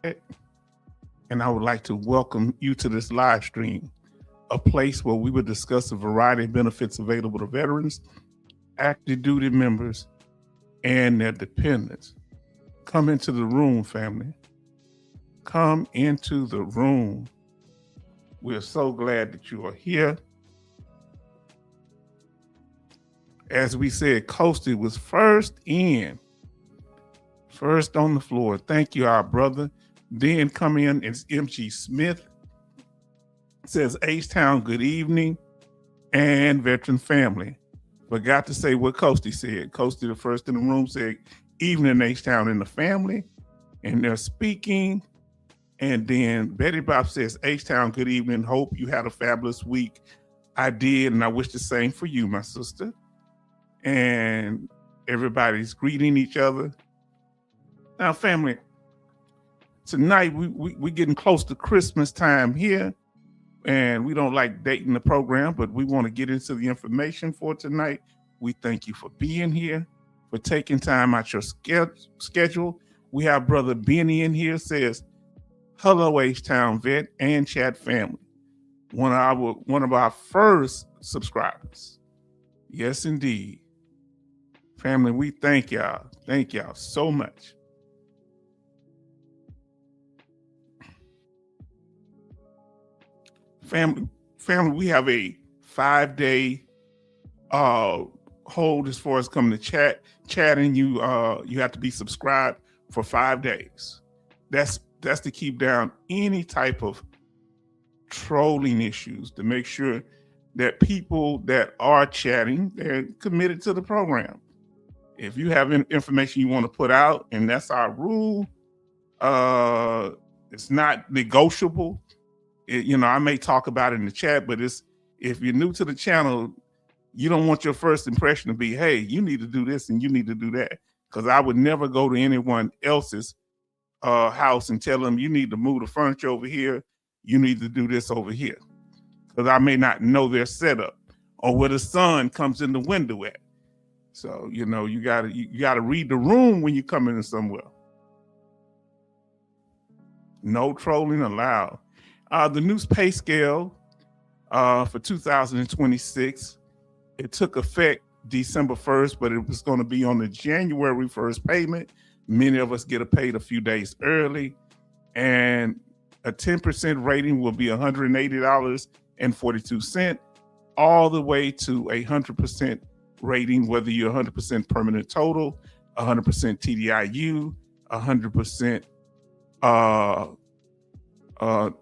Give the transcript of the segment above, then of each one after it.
And I would like to welcome you to this live stream, a place where we will discuss a variety of benefits available to veterans, active duty members, and their dependents. Come into the room, family. Come into the room. We're so glad that you are here. As we said, Coasty was first on the floor. Thank you, our brother. Then come in, it's MG Smith. Says H-Town, good evening, and veteran family. Forgot to say what Coasty said. Coasty, the first in the room, said evening, H-Town and the family. And they're speaking. And then Betty Bob says, H-Town, good evening. Hope you had a fabulous week. I did, and I wish the same for you, my sister. And everybody's greeting each other. Now, family, tonight we're getting close to Christmas time here, and we don't like dating the program, but we want to get into the information for tonight. We thank you for being here, for taking time out your schedule. We have Brother Benny in here, says, hello, H-Town vet and chat family. One of our first subscribers. Yes, indeed. Family, we thank y'all. Thank y'all so much. Family, we have a 5-day hold as far as coming to chatting. You have to be subscribed for 5 days. That's to keep down any type of trolling issues, to make sure that people that are chatting, they're committed to the program. If you have information you want to put out, and that's our rule, it's not negotiable. I may talk about it in the chat, but if you're new to the channel, you don't want your first impression to be, hey, you need to do this and you need to do that. Because I would never go to anyone else's house and tell them you need to move the furniture over here, you need to do this over here. Because I may not know their setup or where the sun comes in the window at. So, you gotta read the room when you come in somewhere. No trolling allowed. The new pay scale for 2026, it took effect December 1st, but it was going to be on the January 1st payment. Many of us get paid a few days early, and a 10% rating will be $180.42, all the way to 100% rating, whether you're 100% permanent total, 100% TDIU, 100%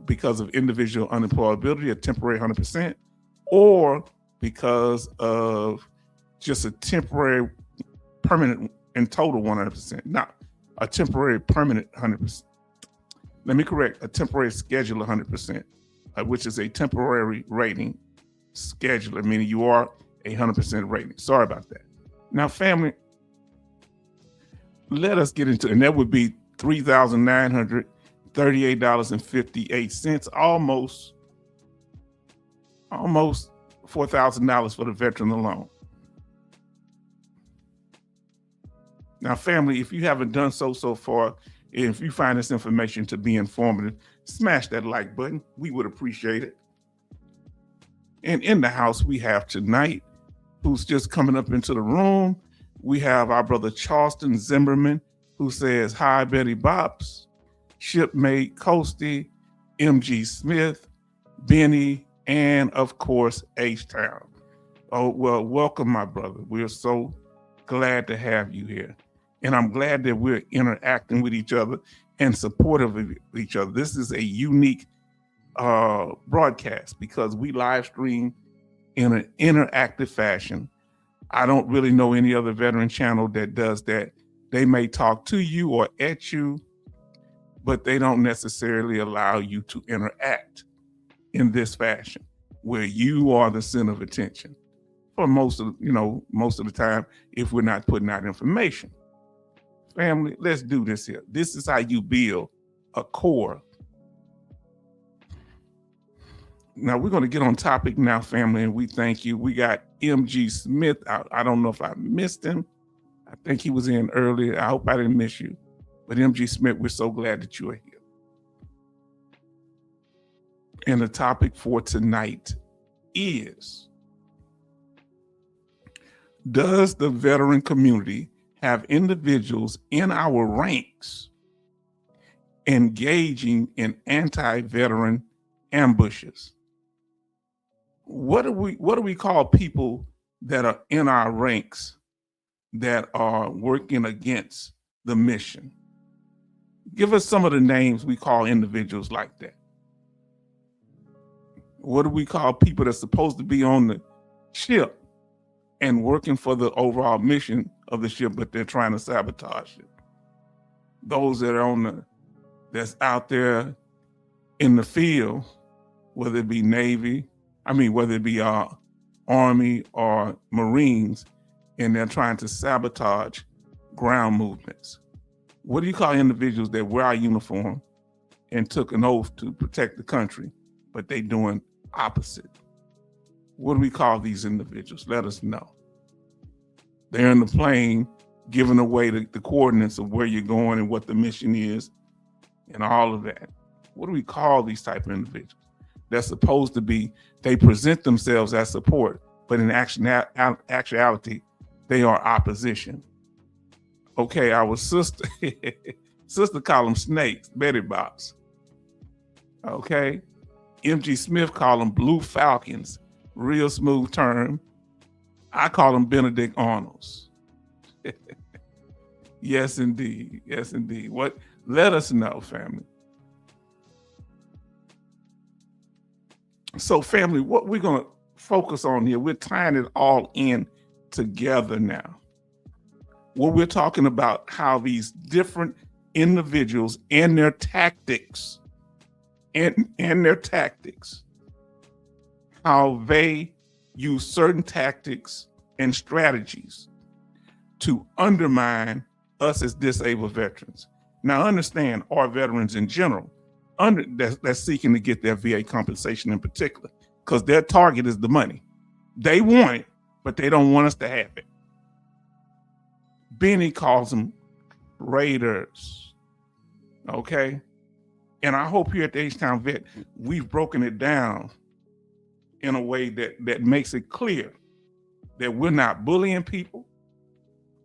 because of individual unemployability, a temporary 100%, or because of just a temporary permanent and total 100%, not a temporary permanent 100%. Let me correct, a temporary schedule 100%, which is a temporary rating scheduler, meaning you are 100% rating. Sorry about that. Now, family, let us get into it. And that would be $3,938.58, almost $4,000 for the veteran alone. Now, family, if you haven't done so far, if you find this information to be informative, smash that like button. We would appreciate it. And in the house we have tonight, who's just coming up into the room, we have our brother Charleston Zimmerman, who says, hi, Betty Bops, Shipmate Coasty, MG Smith, Benny, and of course, H-Town. Oh, well, welcome, my brother. We're so glad to have you here. And I'm glad that we're interacting with each other and supportive of each other. This is a unique broadcast because we live stream in an interactive fashion. I don't really know any other veteran channel that does that. They may talk to you or at you, but they don't necessarily allow you to interact in this fashion where you are the center of attention for most of the time if we're not putting out information. Family, let's do this here. This is how you build a core. Now we're going to get on topic now, family, and we thank you. We got MG Smith. I don't know if I missed him. I think he was in earlier. I hope I didn't miss you. But MG Smith, we're so glad that you are here. And the topic for tonight is, does the veteran community have individuals in our ranks engaging in anti-veteran ambushes? What do we call people that are in our ranks that are working against the mission? Give us some of the names we call individuals like that. What do we call people that's supposed to be on the ship and working for the overall mission of the ship, but they're trying to sabotage it? Those that are that's out there in the field, whether it be whether it be Army or Marines, and they're trying to sabotage ground movements. What do you call individuals that wear our uniform and took an oath to protect the country, but they doing opposite? What do we call these individuals? Let us know. They're in the plane giving away the coordinates of where you're going and what the mission is and all of that. What do we call these type of individuals? They're supposed to be, they present themselves as support, but in actuality, they are opposition. Okay, our sister call them snakes, Betty Bops. Okay, M.G. Smith call them blue falcons, real smooth term. I call them Benedict Arnolds. Yes, indeed. Yes, indeed. Let us know, family. So, family, what we're going to focus on here, we're tying it all in together now. What we're talking about, how these different individuals and their tactics, how they use certain tactics and strategies to undermine us as disabled veterans. Now, understand, our veterans in general, that's seeking to get their VA compensation in particular, because their target is the money. They want it, but they don't want us to have it. Benny calls them raiders. Okay? And I hope here at the H-Town Vet, we've broken it down in a way that makes it clear that we're not bullying people.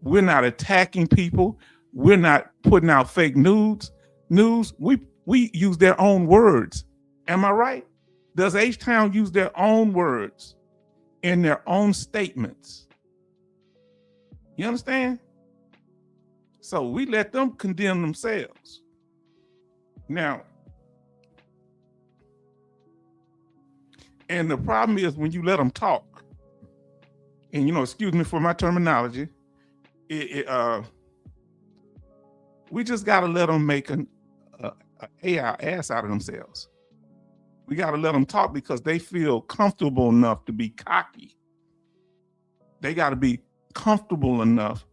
We're not attacking people. We're not putting out fake news. We use their own words. Am I right? Does H-Town use their own words in their own statements? You understand? So we let them condemn themselves. Now, and the problem is when you let them talk, and excuse me for my terminology, we just got to let them make an ass out of themselves. We got to let them talk because they feel comfortable enough to be cocky. They got to be comfortable enough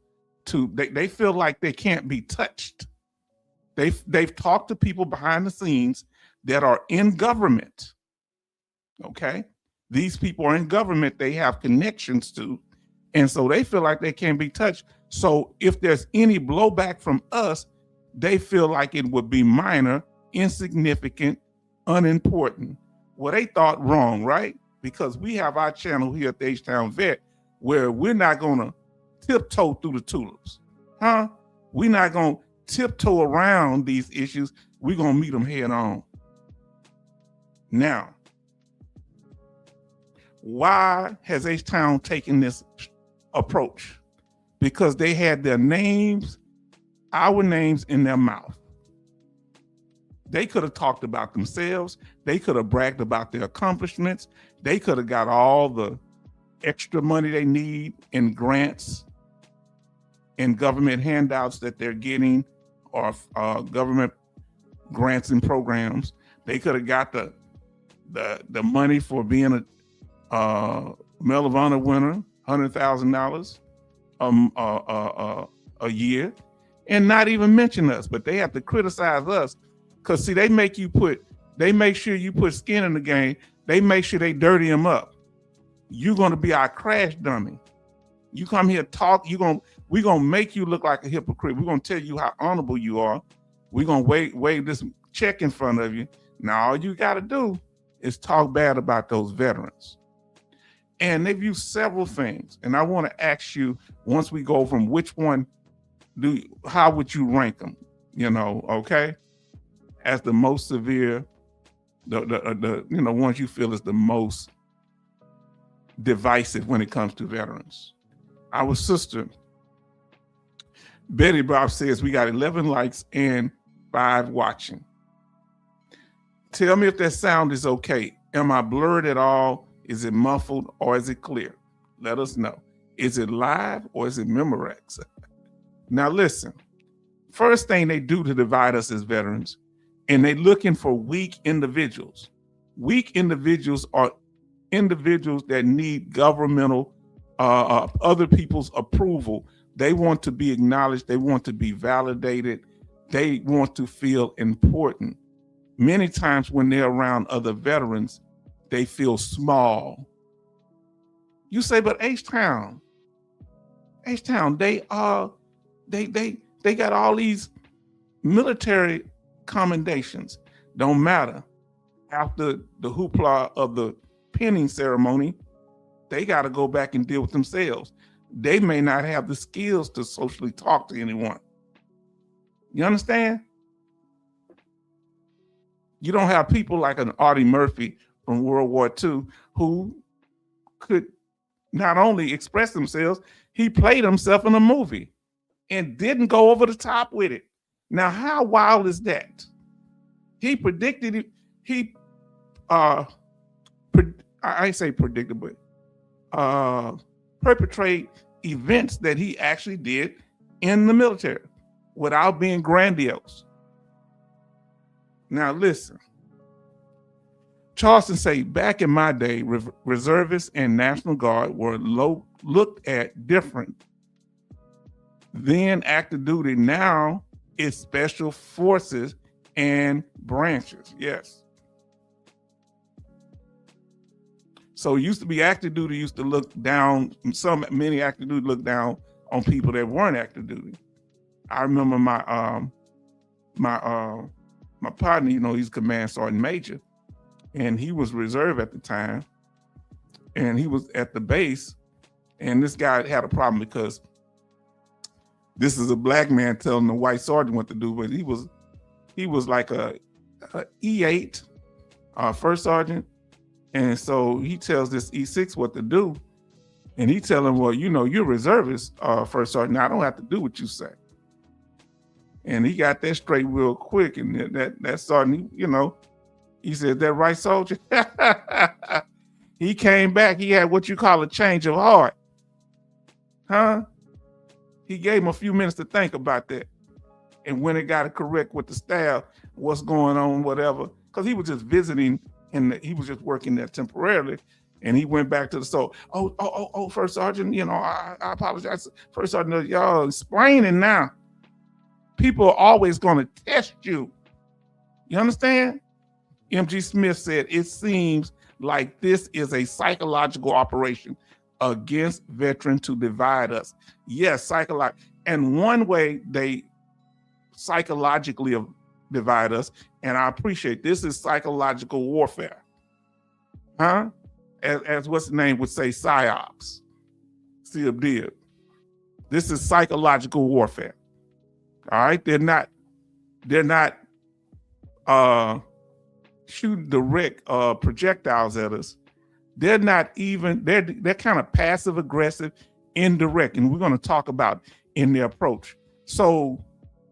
they feel like they can't be touched. They've talked to people behind the scenes that are in government. Okay? These people are in government they have connections to, and so they feel like they can't be touched. So if there's any blowback from us, they feel like it would be minor, insignificant, unimportant. Well, they thought wrong, right? Because we have our channel here at the H-Town Vet where we're not going to tiptoe through the tulips. We're not going to tiptoe around these issues. We're going to meet them head on. Now, why has H-Town taken this approach? Because they had their names, our names in their mouth. They could have talked about themselves. They could have bragged about their accomplishments. They could have got all the extra money they need in grants and government handouts that they're getting, or government grants and programs. They could have got the money for being a Medal of Honor winner, $100,000 a year, and not even mention us. But they have to criticize us because, see, they make sure you put skin in the game. They make sure they dirty them up. You're going to be our crash dummy. You come here talk, we're going to make you look like a hypocrite. We're going to tell you how honorable you are. We're going to wave this check in front of you. Now all you got to do is talk bad about those veterans. And they've used several things. And I want to ask you, once we go from which one how would you rank them? Okay? As the most severe, the ones you feel is the most divisive when it comes to veterans. Our sister, Betty Bob, says we got 11 likes and 5 watching. Tell me if that sound is okay. Am I blurred at all? Is it muffled or is it clear? Let us know. Is it live or is it Memorex? Now listen, first thing they do to divide us as veterans, and they're looking for weak individuals. Weak individuals are individuals that need governmental, other people's approval. They want to be acknowledged. They want to be validated. They want to feel important. Many times when they're around other veterans, they feel small. You say, but H-Town, they got all these military commendations. Don't matter. After the hoopla of the pinning ceremony, they got to go back and deal with themselves. They may not have the skills to socially talk to anyone. You understand? You don't have people like an Audie Murphy from World War II who could not only express themselves, he played himself in a movie and didn't go over the top with it. Now, how wild is that? He predicted it. I say predicted, but perpetrate events that he actually did in the military without being grandiose. Now listen, Charleston say, back in my day, reservists and National Guard were looked at different. Then active duty, now it's special forces and branches. Yes. So it used to be active duty used to look down, many active duty look down on people that weren't active duty. I remember my partner, he's command sergeant major, and he was reserve at the time, and he was at the base, and this guy had a problem because this is a black man telling the white sergeant what to do, but he was like a E8 first sergeant. And so he tells this E6 what to do. And he tell him, well, you're reservist, first sergeant. Now I don't have to do what you say. And he got that straight real quick. And that sergeant, he said, that right, soldier? He came back. He had what you call a change of heart. Huh? He gave him a few minutes to think about that. And when it got it correct with the staff, what's going on, whatever. Because he was just visiting and he was just working there temporarily, and he went back to the soul. Oh, first sergeant, I apologize. First sergeant, y'all explaining now. People are always going to test you. You understand? M.G. Smith said, it seems like this is a psychological operation against veterans to divide us. Yes, psychological. And one way they psychologically divide us, and I appreciate this, is psychological warfare. Huh? As what's the name would say, psyops. Did. This is psychological warfare. All right? They're not shooting direct projectiles at us. They're not even, they're kind of passive aggressive, indirect, and we're going to talk about in their approach. So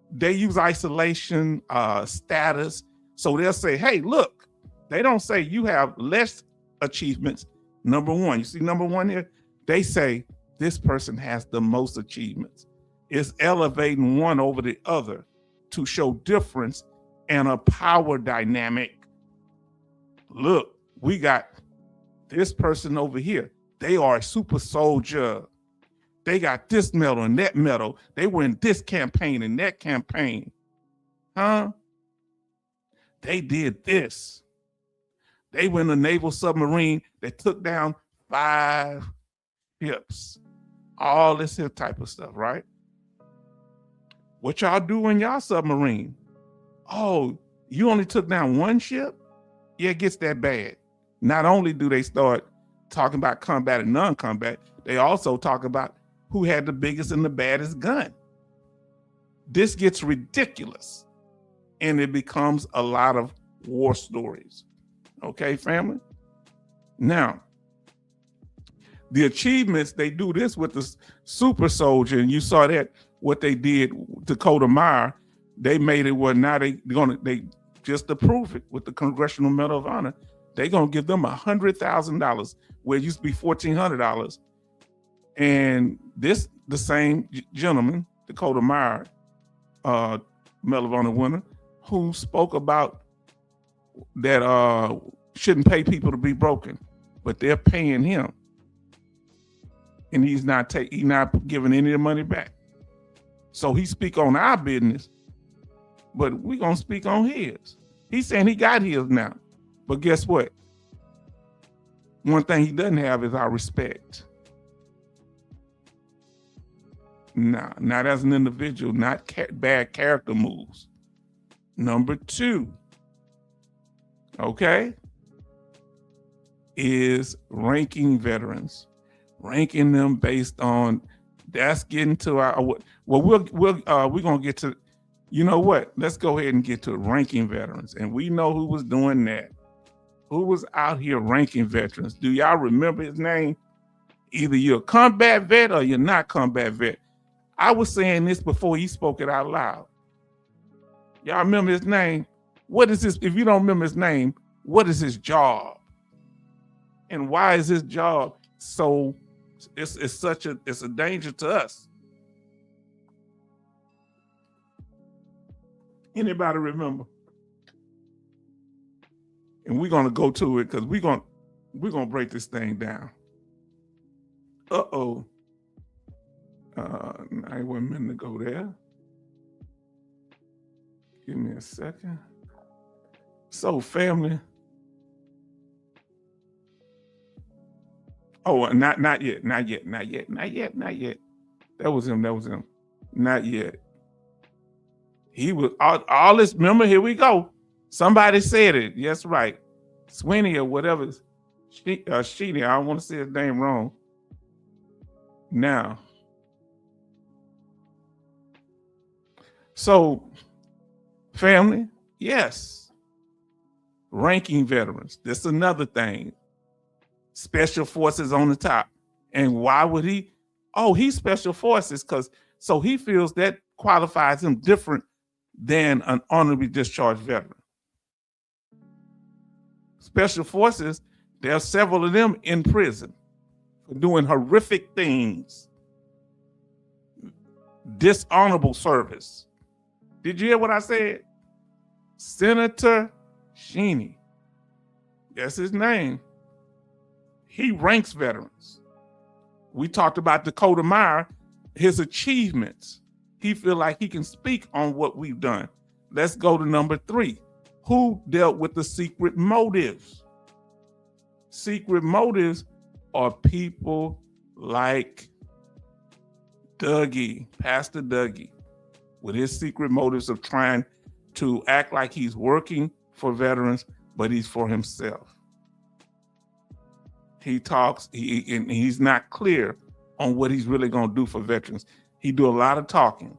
they use isolation, status. So they'll say, hey, look, they don't say you have less achievements. Number one, you see number one here? They say this person has the most achievements. It's elevating one over the other to show difference and a power dynamic. Look, we got this person over here. They are a super soldier. They got this medal and that medal. They were in this campaign and that campaign. Huh? They did this. They were in a naval submarine that took down 5 ships. All this here type of stuff, right? What y'all do in y'all submarine? Oh, you only took down 1 ship? Yeah, it gets that bad. Not only do they start talking about combat and non-combat, they also talk about who had the biggest and the baddest gun. This gets ridiculous, and it becomes a lot of war stories. Okay, family? Now, the achievements, they do this with the super soldier, and you saw that what they did, Dakota Meyer, they made it where now they just to prove it with the Congressional Medal of Honor, they're gonna give them $100,000 where it used to be $1,400. And this, the same gentleman, Dakota Meyer, Medal of Honor winner, who spoke about that shouldn't pay people to be broken, but they're paying him, and he's not giving any of the money back. So he speak on our business, but we gonna speak on his. He's saying he got his now, but guess what? One thing he doesn't have is our respect. Nah, not as an individual, not bad character moves. Number two, okay, is ranking veterans, ranking them based on, that's getting to our, well, we're gonna get to, you know what? Let's go ahead and get to ranking veterans. And we know who was doing that. Who was out here ranking veterans? Do y'all remember his name? Either you're a combat vet or you're not combat vet. I was saying this before he spoke it out loud. Y'all remember his name? What is his, if you don't remember his name, what is his job? And why is his job so, it's a danger to us? Anybody remember? And we're gonna go to it because we're gonna break this thing down. Uh-oh. I wasn't meant to go there. Give me a second. So, family. Oh, not yet. That was him. Not yet. He was all this. Remember, here we go. Somebody said it. Yes, right. Sweeney or whatever. Sheeny. I don't want to say his name wrong. Now. So, family, yes. Ranking veterans. This is another thing. Special forces on the top. And why would he? Oh, he's special forces because so he feels that qualifies him different than an honorably discharged veteran. Special forces, there are several of them in prison for doing horrific things. Dishonorable service. Did you hear what I said? Senator Sheeny. That's his name. He ranks veterans. We talked about Dakota Meyer, his achievements. He feel like he can speak on what we've done. Let's go to number 3. Who dealt with the secret motives? Secret motives are people like Dougie, Pastor Dougie, with his secret motives of trying to act like he's working for veterans, but he's for himself. He talks, and he's not clear on what he's really going to do for veterans. He do a lot of talking.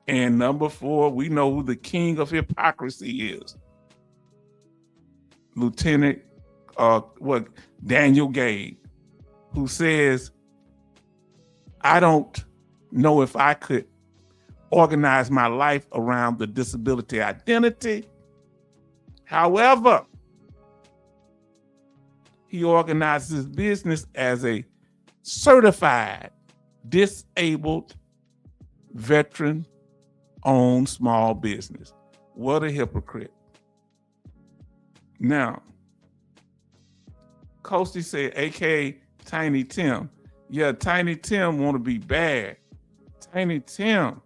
And number 4, we know who the king of hypocrisy is. Lieutenant, Daniel Gade, who says, I don't know if I could organize my life around the disability identity. However, he organizes his business as a certified disabled veteran-owned small business. What a hypocrite. Now, Coastie said, AKA Tiny Tim. Yeah, Tiny Tim want to be bad. Tiny Tim.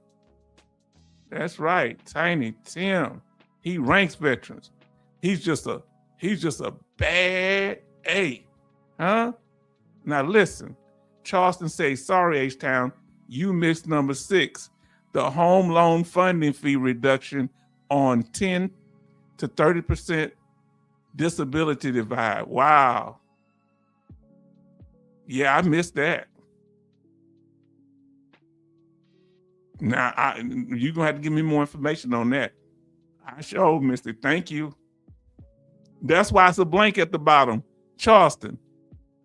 That's right, Tiny Tim. He ranks veterans. He's just a bad A. Huh? Now listen, Charleston says, sorry, H-Town, you missed number 6, the home loan funding fee reduction on 10 to 30% Disability divide. Wow. Yeah, I missed that. Now, you're gonna have to give me more information on that. I sure missed it. Thank you. That's why it's a blank at the bottom. Charleston.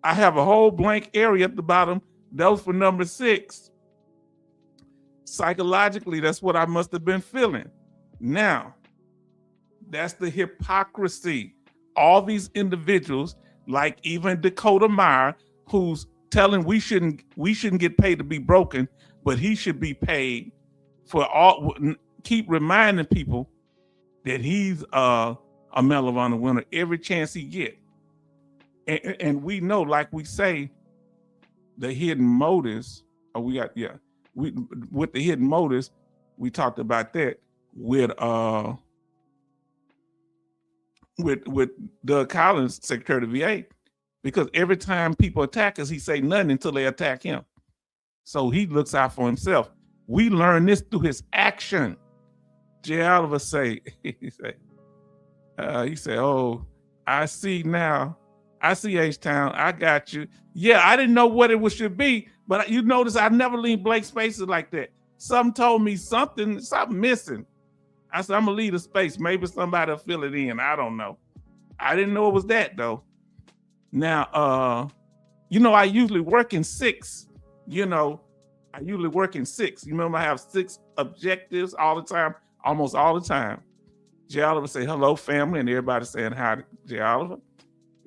I have a whole blank area at the bottom. That was for number 6. Psychologically, that's what I must have been feeling. Now, that's the hypocrisy. All these individuals, like even Dakota Meyer, who's telling we shouldn't get paid to be broken, but he should be paid for all. Keep reminding people that he's a Medal of Honor winner every chance he get. And we know, like we say, the hidden motives. With the hidden motives, we talked about that with Doug Collins, Secretary of the VA, because every time people attack us, he say nothing until they attack him. So he looks out for himself. We learn this through his action. Jay Oliver say, he said, "Oh, I see now. I see H-Town. I got you. Yeah, I didn't know what it should be, but you notice I never leave blank spaces like that. Something told me something missing. I said, I'm gonna leave the space. Maybe somebody will fill it in. I don't know. I didn't know it was that though. Now, I usually work in 6. I usually work in 6. You remember I have 6 objectives all the time, almost all the time. Jay Oliver say, hello, family, and everybody saying hi to Jay Oliver.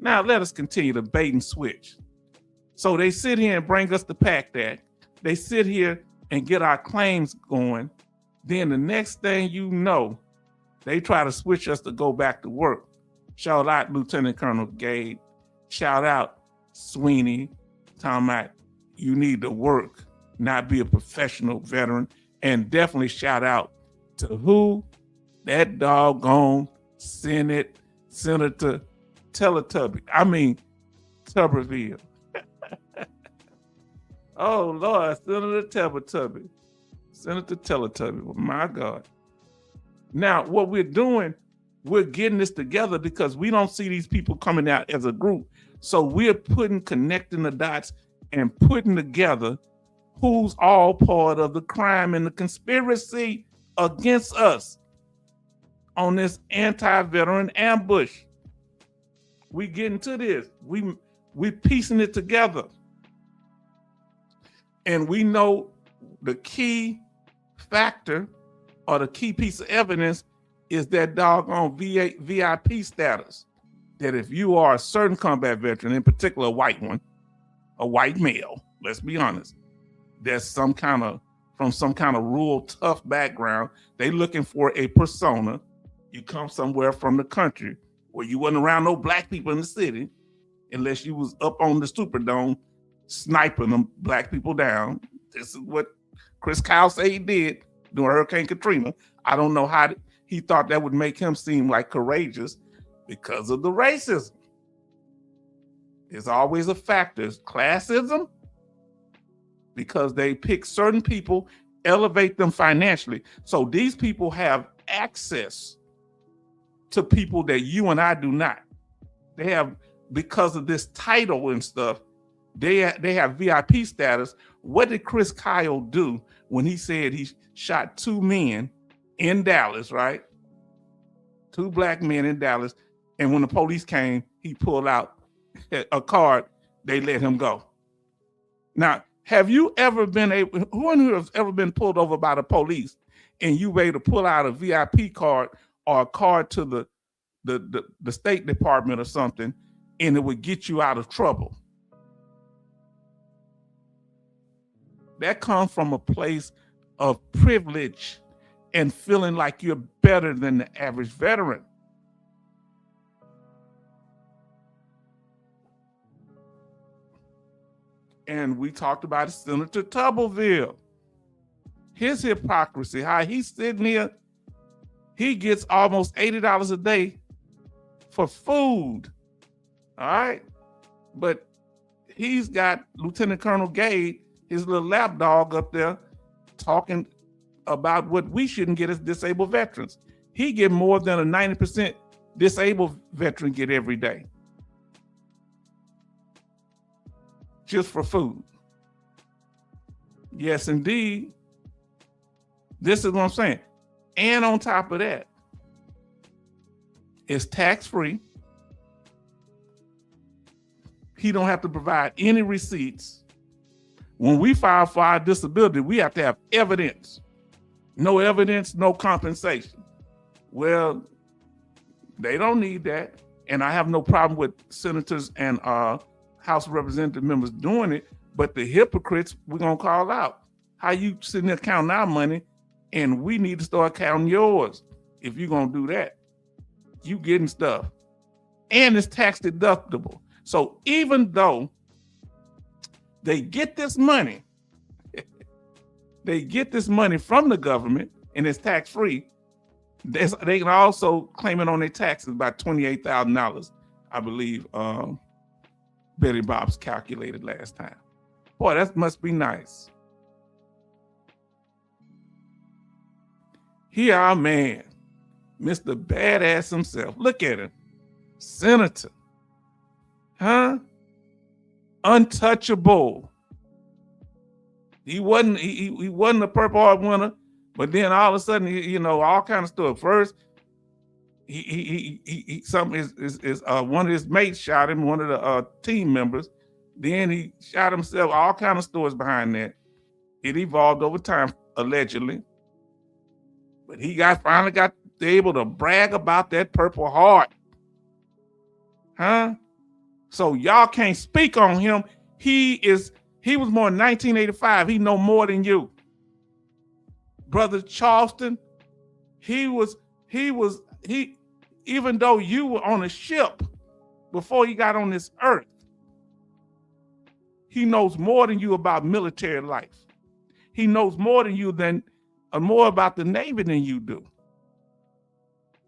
Now let us continue to bait and switch. So they sit here and bring us the PACT Act. They sit here and get our claims going. Then the next thing you know, they try to switch us to go back to work. Shout out Lieutenant Colonel Gade. Shout out Sweeney. Talking about you need to work, not be a professional veteran. And definitely shout out to who? That doggone Senator Teletubby. I mean, Tuberville. Oh, Lord, Senator Teletubby. Senator Teletubby, my God. Now, what we're doing, we're getting this together because we don't see these people coming out as a group. So we're connecting the dots and putting together who's all part of the crime and the conspiracy against us on this anti-veteran ambush. We get into this. We piecing it together. And we know the key factor or the key piece of evidence is that doggone VIP status. That if you are a certain combat veteran, in particular a white one, a white male, let's be honest, that's from some kind of rural tough background, they looking for a persona. You come somewhere from the country where you wasn't around no black people in the city, unless you was up on the Superdome sniping them black people down. This is what Chris Kyle said he did during Hurricane Katrina. I don't know how he thought that would make him seem like courageous because of the racism. There's always a factor. It's classism, because they pick certain people, elevate them financially. So these people have access to people that you and I do not. They have, because of this title and stuff, they have VIP status. What did Chris Kyle do when he said he shot 2 men in Dallas, right? 2 black men in Dallas. And when the police came, he pulled out a card, they let him go. Now, have you ever been who has ever been pulled over by the police and you were able to pull out a VIP card or a card to the State Department or something, and it would get you out of trouble? That comes from a place of privilege and feeling like you're better than the average veteran. And we talked about Senator Tuberville. His hypocrisy, how he's sitting here, he gets almost $80 a day for food, all right? But he's got Lieutenant Colonel Gade, his little lapdog up there, talking about what we shouldn't get as disabled veterans. He get more than a 90% disabled veteran get every day? Just for food. Yes, indeed. This is what I'm saying. And on top of that, it's tax-free. He don't have to provide any receipts. When we file for our disability, we have to have evidence. No evidence, no compensation. Well, they don't need that. And I have no problem with senators and House of Representative members doing it, but the hypocrites we're gonna call out. How you sitting there counting our money and we need to start counting yours if you're gonna do that. You getting stuff. And it's tax deductible. So even though they get this money, they get this money from the government and it's tax-free, they can also claim it on their taxes by $28,000, I believe Betty Bob's calculated last time. Boy, that must be nice. Here our man, Mr. Badass himself. Look at him. Senator. Huh? Untouchable. He wasn't a Purple Heart winner, but then all of a sudden, you know, all kind of stuff. First, one of his mates shot him, one of the team members. Then he shot himself. All kind of stories behind that. It evolved over time, allegedly. But he finally got able to brag about that Purple Heart. Huh? So y'all can't speak on him. He was born in 1985. He know more than you. Brother Charleston, even though you were on a ship before he got on this earth, he knows more than you about military life. He knows more than you more about the Navy than you do.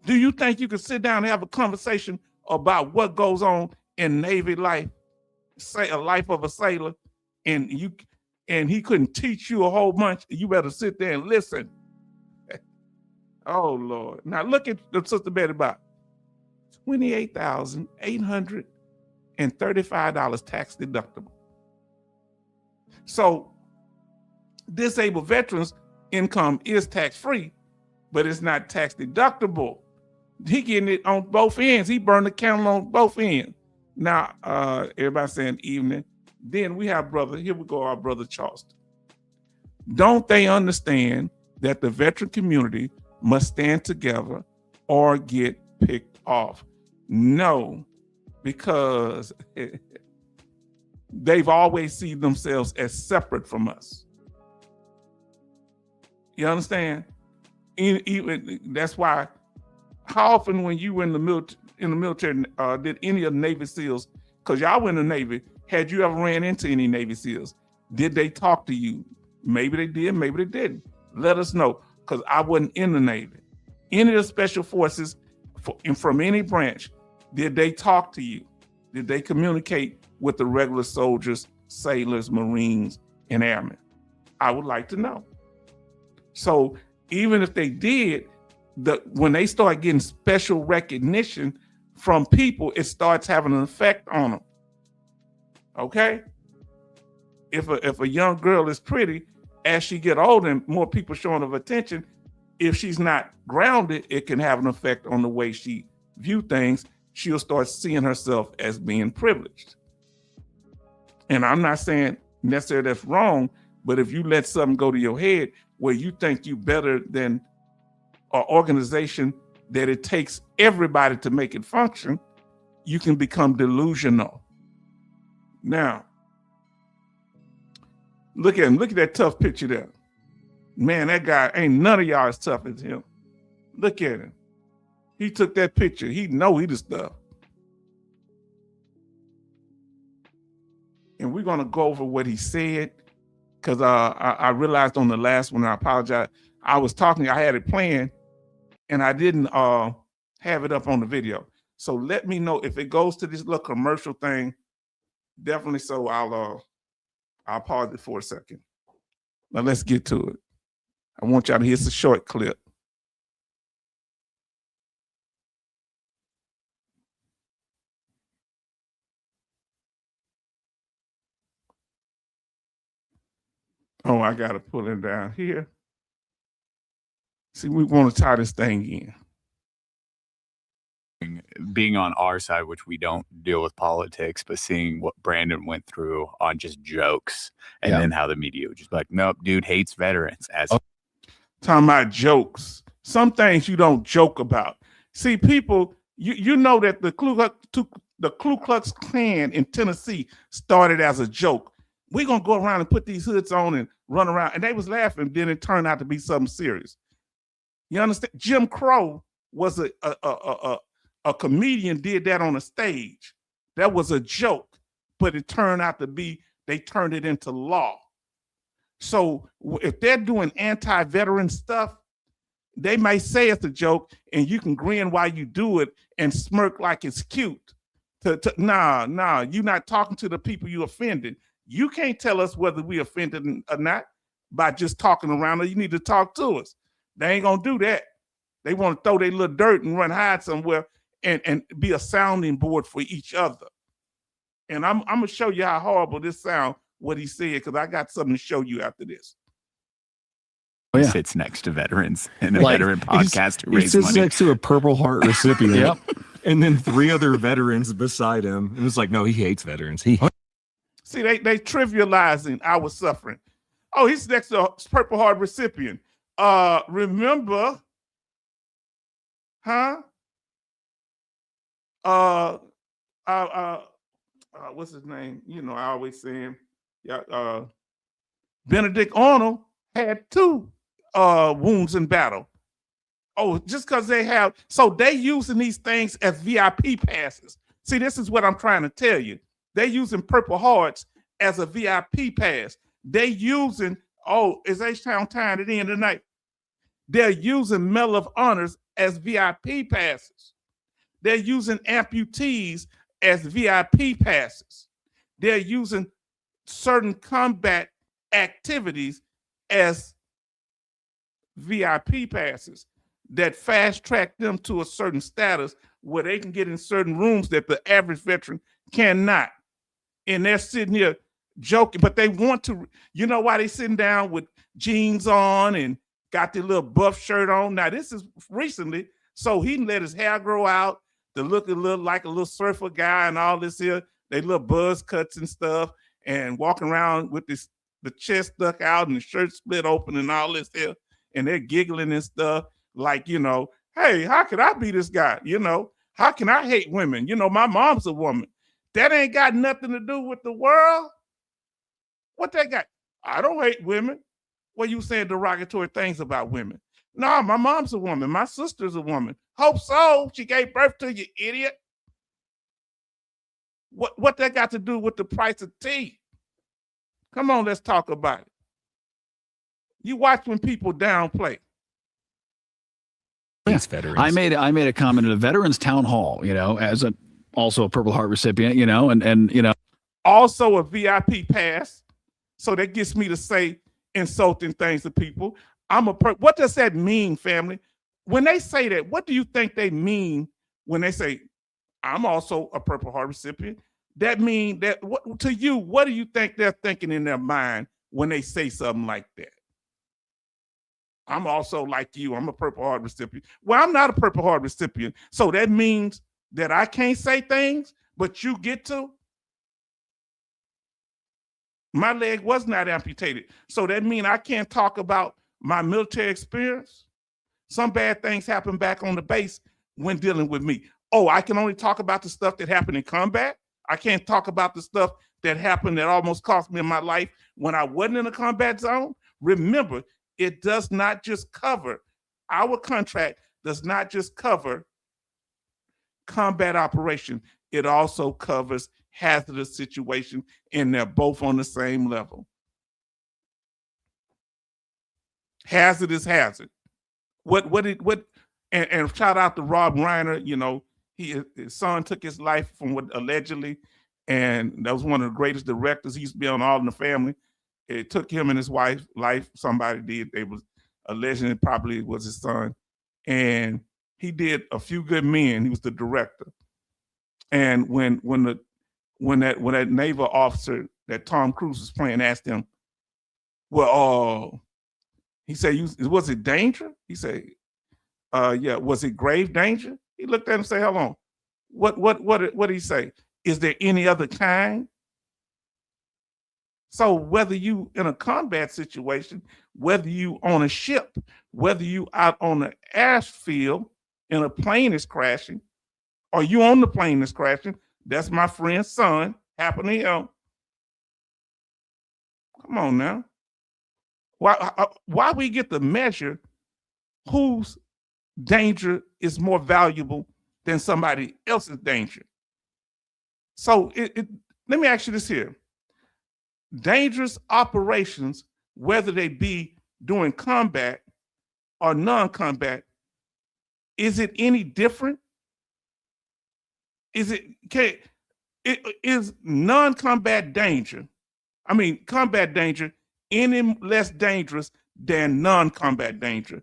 Do you think you could sit down and have a conversation about what goes on in Navy life, say a life of a sailor, and he couldn't teach you a whole bunch? You better sit there and listen. Oh Lord. Now look at the Sister Betty Bob. $28,835 tax deductible. So disabled veterans' income is tax-free, but it's not tax deductible. He getting it on both ends. He burned the candle on both ends. Now, everybody saying evening. Then we have here we go, our brother Charleston. Don't they understand that the veteran community must stand together or get picked off? No, because they've always seen themselves as separate from us. You understand? Even that's why. How often when you were in the military, did any of the Navy SEALs, because y'all were in the Navy, had you ever ran into any Navy SEALs? Did they talk to you? Maybe they did, maybe they didn't. Let us know, because I wasn't in the Navy. Any of the special forces from any branch, did they talk to you? Did they communicate with the regular soldiers, sailors, Marines, and airmen? I would like to know. So even if they did, when they start getting special recognition from people, it starts having an effect on them. Okay? If a young girl is pretty, as she get older and more people showing her attention, if she's not grounded, it can have an effect on the way she view things. She'll start seeing herself as being privileged. And I'm not saying necessarily that's wrong, but if you let something go to your head where you think you better than an organization that it takes everybody to make it function, you can become delusional. Now, look at him. Look at that tough picture there. Man, that guy ain't none of y'all as tough as him. Look at him. He took that picture. He know he the stuff. And we're gonna go over what he said, because I realized on the last one, I apologize, I was talking, I had it planned, and I didn't have it up on the video. So let me know if it goes to this little commercial thing. Definitely so. I'll pause it for a second. Now let's get to it. I want y'all to hear a short clip. Oh, I got to pull him down here. See, we want to tie this thing in. Being on our side, which we don't deal with politics, but seeing what Brandon went through on just jokes, and then how the media was just like, nope, dude hates veterans. Talking about jokes. Some things you don't joke about. See, people, you know that the Ku Klux Klan in Tennessee started as a joke. We're going to go around and put these hoods on and run around. And they was laughing. Then it turned out to be something serious. You understand? Jim Crow was a comedian, did that on a stage. That was a joke, but it turned out to be, they turned it into law. So if they're doing anti-veteran stuff, they may say it's a joke and you can grin while you do it and smirk like it's cute. Nah, you're not talking to the people you offended. You can't tell us whether we offended or not by just talking around it. You need to talk to us. They ain't gonna do that. They want to throw their little dirt and run hide somewhere and be a sounding board for each other. And I'm gonna show you how horrible this sounds, what he said, because I got something to show you after this. He sits next to veterans in a veteran podcast to raise money. He sits next to a Purple Heart recipient. And then 3 other veterans beside him. And it's like, no, he hates veterans. See, they trivializing our suffering. Oh, he's next to a Purple Heart recipient. Remember, what's his name? You know, I always say him. Yeah, Benedict Arnold had 2 wounds in battle. Oh, just because they have, so they using these things as VIP passes. See, this is what I'm trying to tell you. They using Purple Hearts as a VIP pass. They using, it's H-Town time at the end of the night. They're using Medal of Honors as VIP passes. They're using amputees as VIP passes. They're using certain combat activities as VIP passes that fast track them to a certain status where they can get in certain rooms that the average veteran cannot. And they're sitting here joking, but they want to, you know why they sitting down with jeans on and got their little buff shirt on? Now, this is recently, so he let his hair grow out to look a little like a little surfer guy and all this here. They little buzz cuts and stuff and walking around with the chest stuck out and the shirt split open and all this here. And they're giggling and stuff like, you know, hey, how could I be this guy? You know, how can I hate women? You know, my mom's a woman. That ain't got nothing to do with the world. What they got? I don't hate women. Well, you saying derogatory things about women. No, my mom's a woman. My sister's a woman. Hope so. She gave birth to you, idiot. What that got to do with the price of tea? Come on, let's talk about it. You watch when people downplay. Veterans. I made a comment at a veterans town hall, you know, as also a Purple Heart recipient, you know, and you know, also a VIP pass. So that gets me to say insulting things to people. What does that mean, family? When they say that, what do you think they mean when they say, I'm also a Purple Heart recipient? That mean that to you, what do you think they're thinking in their mind when they say something like that? I'm also like you. I'm a Purple Heart recipient. Well, I'm not a Purple Heart recipient. So that means that I can't say things, but you get to. My leg was not amputated. So that means I can't talk about my military experience. Some bad things happen back on the base when dealing with me. Oh, I can only talk about the stuff that happened in combat. I can't talk about the stuff that happened that almost cost me my life when I wasn't in a combat zone. Remember, it does not just cover, our contract does not just cover combat operation. It also covers hazardous situation, and they're both on the same level. Hazard is hazard. And shout out to Rob Reiner, you know, his son took his life from what allegedly, and that was one of the greatest directors. He used to be on All in the Family. It took him and his wife's life. Somebody did. They was alleging it probably was his son. And he did A Few Good Men. He was the director. And when that naval officer that Tom Cruise was playing asked him, Well, he said, was it danger? He said, yeah, was it grave danger? He looked at him and said, hold on. What did he say? Is there any other kind? So whether you in a combat situation, whether you on a ship, whether you out on the airfield and a plane is crashing, or you on the plane that's crashing, that's my friend's son, happened to him. Come on now. Why we get to measure whose danger is more valuable than somebody else's danger? So let me ask you this here. Dangerous operations, whether they be doing combat or non-combat, is it any different? Is non-combat danger, combat danger, any less dangerous than non-combat danger?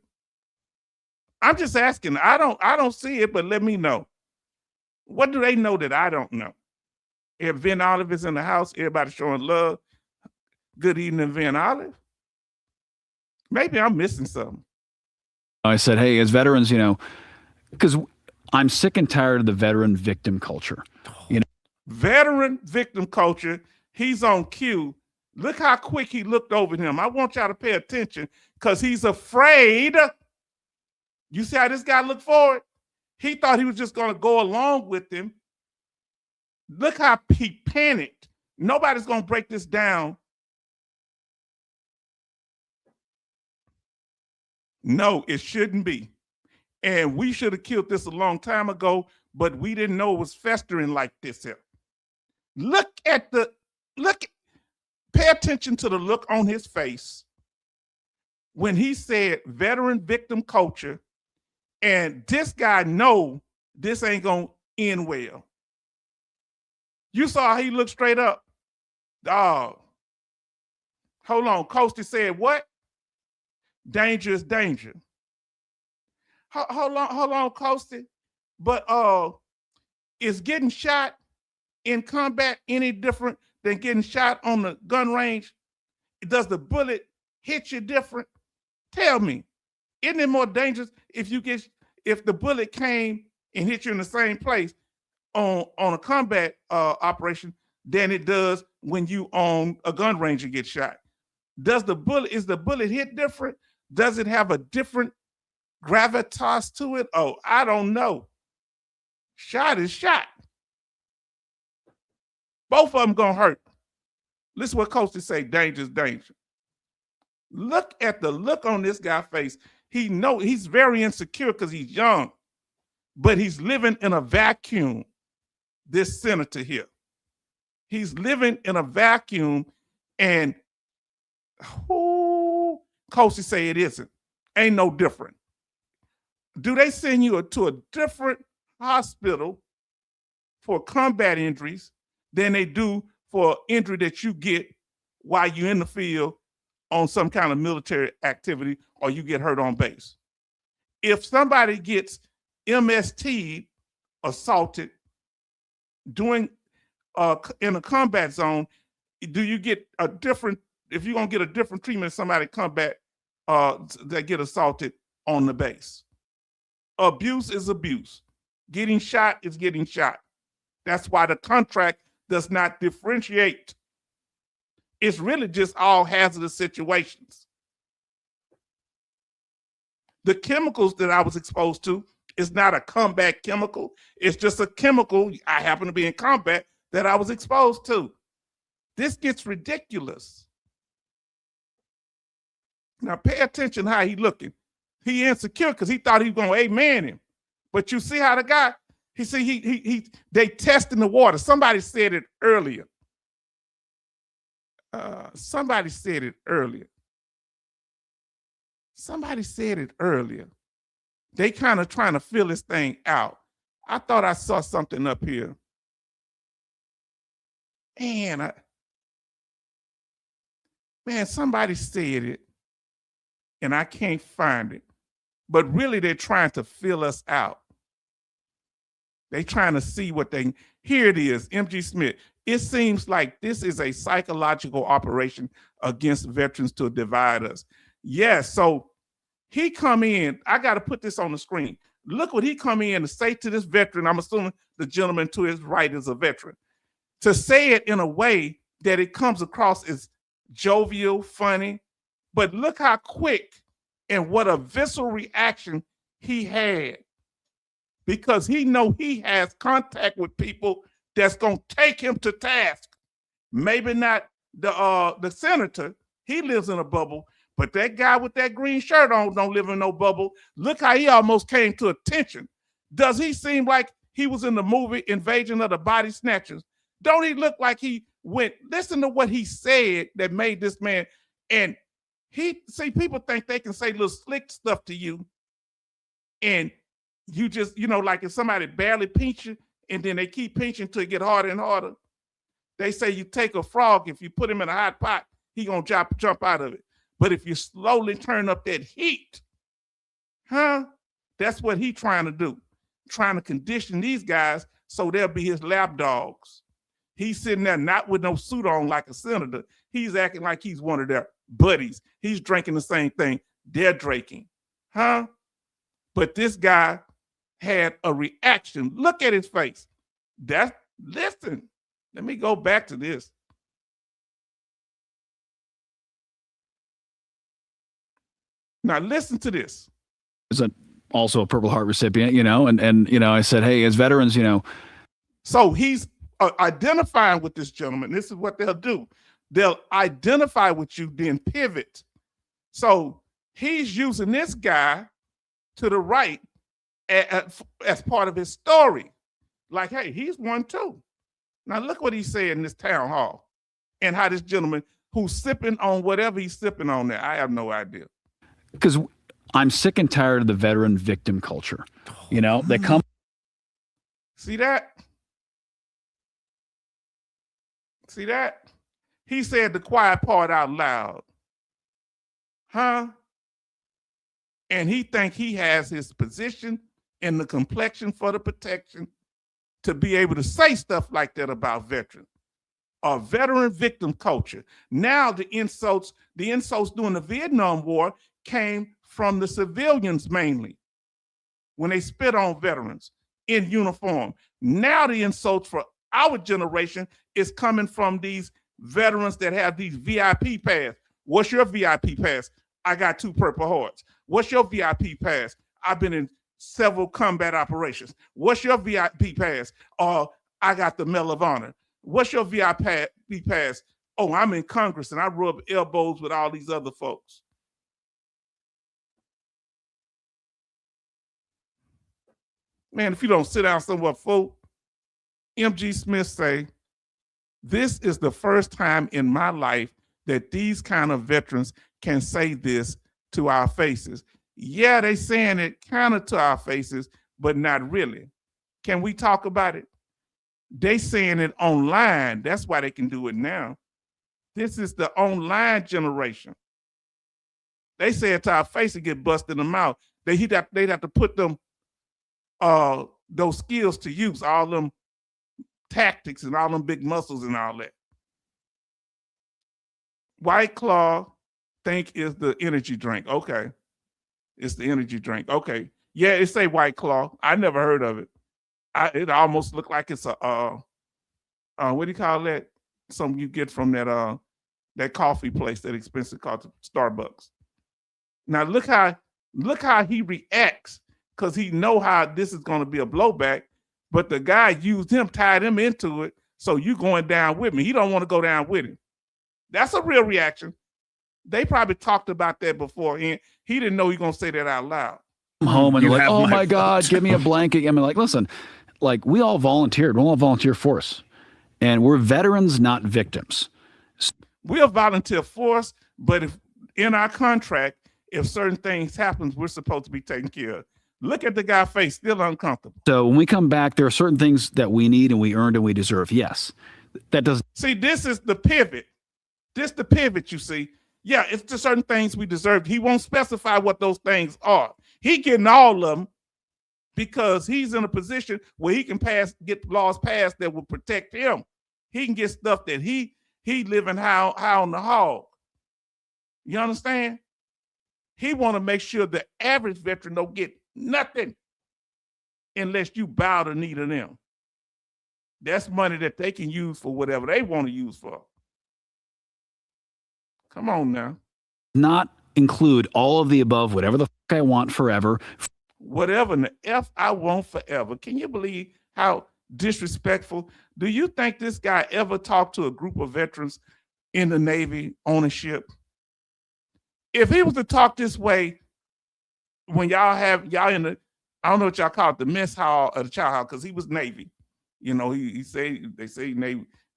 I'm just asking. I don't see it, but let me know. What do they know that I don't know? If Vin Olive is in the house, everybody showing love. Good evening, Vin Olive. Maybe I'm missing something. I said, hey, as veterans, because I'm sick and tired of the veteran victim culture. Veteran victim culture. He's on cue. Look how quick he looked over him. I want y'all to pay attention because he's afraid. You see how this guy looked forward? He thought he was just going to go along with him. Look how he panicked. Nobody's going to break this down. No, it shouldn't be. And we should have killed this a long time ago, but we didn't know it was festering like this here. Pay attention to the look on his face when he said veteran victim culture, and this guy know this ain't gonna end well. You saw how he looked straight up. Dog. Hold on. Coasty said what? Danger is danger. Hold on, Coasty. But is getting shot in combat any different than getting shot on the gun range? Does the bullet hit you different? Tell me, isn't it more dangerous if the bullet came and hit you in the same place on a combat operation than it does when you on a gun range and get shot? Is the bullet hit different? Does it have a different gravitas to it? Oh, I don't know. Shot is shot. Both of them gonna hurt. Listen what Coasty say, danger is danger. Look at the look on this guy's face. He's very insecure because he's young, but he's living in a vacuum, this senator here. He's living in a vacuum, and Coasty say it isn't. Ain't no different. Do they send you to a different hospital for combat injuries than they do for injury that you get while you're in the field on some kind of military activity or you get hurt on base? If somebody gets MST assaulted in a combat zone, do you get a different, if you're gonna get a different treatment of somebody combat that get assaulted on the base? Abuse is abuse. Getting shot is getting shot. That's why the contract does not differentiate. It's really just all hazardous situations. The chemicals that I was exposed to is not a combat chemical. It's just a chemical, I happen to be in combat, that I was exposed to. This gets ridiculous. Now pay attention how he looking. He insecure because he thought he was going to amen him. But you see how the guy, they testing the water. Somebody said it earlier. Somebody said it earlier. They kind of trying to fill this thing out. I thought I saw something up here. Man, somebody said it, and I can't find it. But really, they're trying to fill us out. They're trying to see what here it is, MG Smith. It seems like this is a psychological operation against veterans to divide us. Yes, so he come in, I got to put this on the screen. Look what he come in to say to this veteran. I'm assuming the gentleman to his right is a veteran. To say it in a way that it comes across as jovial, funny, but look how quick and what a visceral reaction he had, because he know he has contact with people that's gonna take him to task. Maybe not the senator, he lives in a bubble, but that guy with that green shirt on don't live in no bubble. Look how he almost came to attention. Does he seem like he was in the movie Invasion of the Body Snatchers? Don't he look like he went, listen to what he said that made this man, and people think they can say little slick stuff to you, and you just, like if somebody barely pinch you, and then they keep pinching till it get harder and harder. They say you take a frog, if you put him in a hot pot, he gonna jump out of it. But if you slowly turn up that heat, that's what he trying to do. Trying to condition these guys so they'll be his lap dogs. He's sitting there not with no suit on like a senator. He's acting like he's one of their buddies. He's drinking the same thing they're drinking. But this guy had a reaction. Look at his face. Listen, let me go back to this. Now listen to this. Is also a Purple Heart recipient, and I said, hey, as veterans, So he's identifying with this gentleman. This is what they'll do. They'll identify with you, then pivot. So he's using this guy to the right as part of his story. Like, hey, he's one too. Now look what he said in this town hall, and how this gentleman who's sipping on whatever he's sipping on there. I have no idea. Because I'm sick and tired of the veteran victim culture. They come. See that? See that? He said the quiet part out loud. And he think he has his position and the complexion for the protection to be able to say stuff like that about veterans. A veteran victim culture. Now the insults during the Vietnam War came from the civilians mainly, when they spit on veterans in uniform. Now the insults for our generation is coming from these veterans that have these VIP pass. What's your VIP pass? I got 2 Purple Hearts. What's your VIP pass? I've been in several combat operations. What's your VIP pass? I got the Medal of Honor. What's your VIP pass? Oh, I'm in Congress and I rub elbows with all these other folks. Man, if you don't sit down somewhere, folk, M.G. Smith say, this is the first time in my life that these kind of veterans can say this to our faces. Yeah, they saying it kind of to our faces, but not really. Can we talk about it? They saying it online. That's why they can do it now. This is the online generation. They say it to our face and get busted in the mouth. They'd have to put them those skills to use, all them tactics and all them big muscles and all that. White Claw think is the energy drink. Okay. It's the energy drink. Okay. Yeah, it say White Claw. I never heard of it. It almost looked like it's a what do you call that? Something you get from that coffee place, that expensive called Starbucks. Now look how he reacts, because he know how this is going to be a blowback, but the guy used him, tied him into it, so you going down with me. He don't want to go down with him. That's a real reaction. They probably talked about that before, and he didn't know he was going to say that out loud. Home and like, oh my God, give me a blanket. I mean, like, listen, like we all volunteered. We're all volunteer force, and we're veterans, not victims. We're a volunteer force, but if in our contract, if certain things happens, we're supposed to be taken care of. Look at the guy's face, still uncomfortable. So when we come back, there are certain things that we need and we earned and we deserve. Yes. That doesn't. See, this is the pivot. This the pivot, you see. Yeah, it's just certain things we deserve. He won't specify what those things are. He getting all of them because he's in a position where he can get laws passed that will protect him. he can get stuff that he living high on the hog. You understand? He want to make sure the average veteran don't get nothing unless you bow the knee to them. That's money that they can use for whatever they want to use for. Come on now. Not include all of the above, whatever the fuck I want forever. Whatever in the F I want forever. Can you believe how disrespectful? Do you think this guy ever talked to a group of veterans in the Navy ownership? If he was to talk this way when y'all in the, I don't know what y'all call it, the mess hall or the chow hall, because he was Navy. You know, they say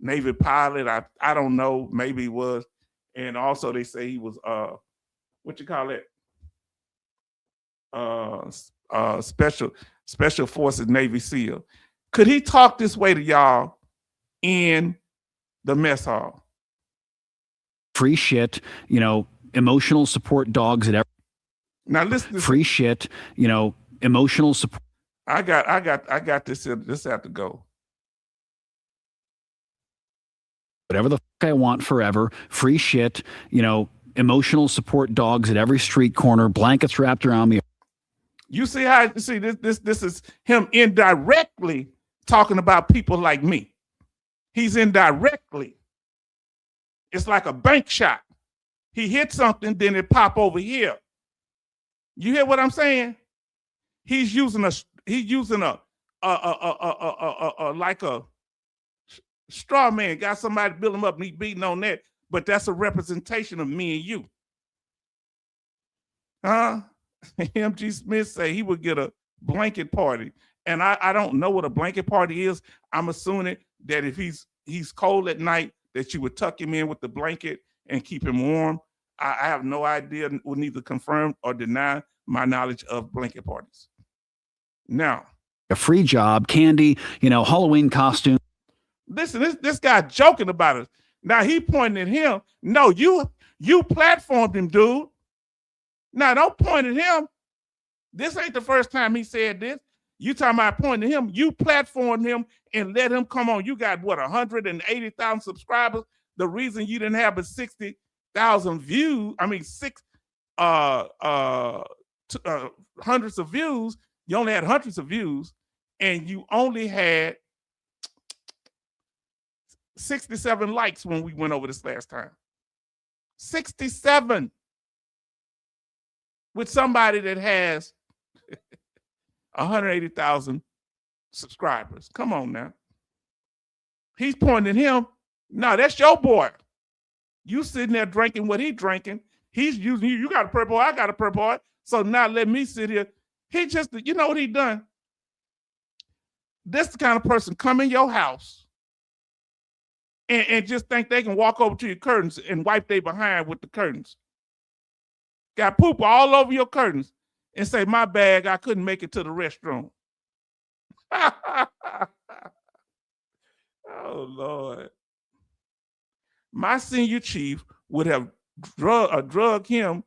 Navy pilot. I don't know, maybe he was. And also they say he was what you call it? Special Forces Navy SEAL. Could he talk this way to y'all in the mess hall? Free shit, you know, emotional support dogs at every. Now listen. Free shit, you know, emotional support. I got this. This have to go. Whatever the fuck I want forever. Free shit, you know, emotional support dogs at every street corner, blankets wrapped around me. You see how this is him indirectly talking about people like me. He's indirectly. It's like a bank shot. He hit something, then it pop over here. You hear what I'm saying? He's using a like a straw man. Got somebody to build him up and he beating on that, but that's a representation of me and you. M.G. Smith say he would get a blanket party. And I don't know what a blanket party is. I'm assuming that if he's cold at night, that you would tuck him in with the blanket and keep him warm. I have no idea, will neither confirm or deny my knowledge of blanket parties. Now, a free job, candy, you know, Halloween costume. Listen, this guy joking about it. Now he pointing at him. No, you platformed him, dude. Now don't point at him. This ain't the first time he said this. You talking about pointing at him. You platformed him and let him come on. You got what, 180,000 subscribers? The reason you didn't have a 60,000 views, I mean hundreds of views. You only had hundreds of views, and you only had 67 likes when we went over this last time. 67 with somebody that has 180,000 subscribers. Come on now. He's pointing at him. No, that's your boy. You sitting there drinking what he drinking. He's using you. You got a purple heart, I got a purple heart. So now let me sit here. He just, you know what he done? This the kind of person come in your house and just think they can walk over to your curtains and wipe their behind with the curtains. Got poop all over your curtains and say, my bad, I couldn't make it to the restroom. Oh, Lord. My senior chief would have drugged him.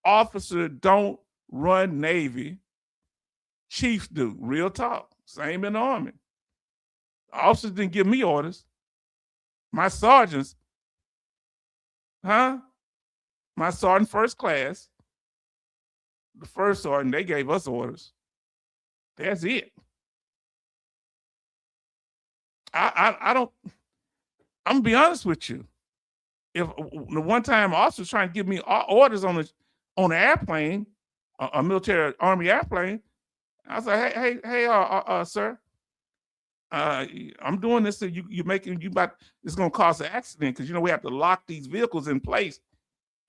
Officer don't run Navy. Chiefs do. Real talk. Same in the Army. Officers didn't give me orders. My sergeants, my sergeant first class, the first sergeant, they gave us orders. That's it. I don't, I'm gonna be honest with you. If the one time officer was trying to give me orders on an airplane, a military Army airplane, I was like, hey, sir, I'm doing this so it's gonna cause an accident because we have to lock these vehicles in place.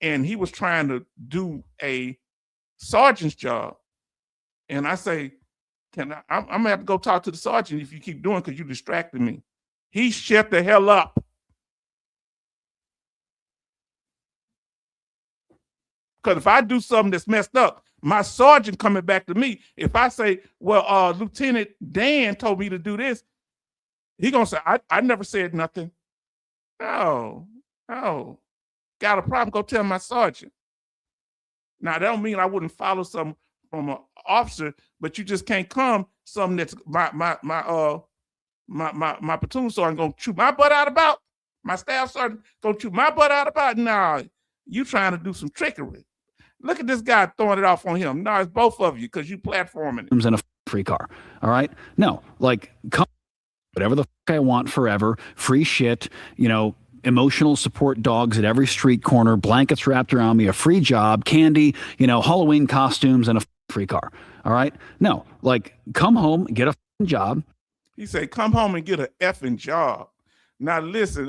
And he was trying to do a sergeant's job. And I say, I'm gonna have to go talk to the sergeant if you keep doing because you distracted me. He shut the hell up. Because if I do something that's messed up, my sergeant coming back to me, if I say, well, Lieutenant Dan told me to do this, he gonna say, I never said nothing. No. Got a problem, go tell my sergeant. Now, that don't mean I wouldn't follow something from an officer, but you just can't come something that's my my platoon sergeant gonna chew my butt out about? My staff sergeant gonna chew my butt out about? Nah, you trying to do some trickery. Look at this guy throwing it off on him. No, it's both of you because you platforming it. And a free car. All right. No, like come whatever the I want forever, free shit, emotional support dogs at every street corner, blankets wrapped around me, a free job, candy, Halloween costumes, and a free car. All right. No, like come home, get a job. He said, come home and get an effing job. Now listen,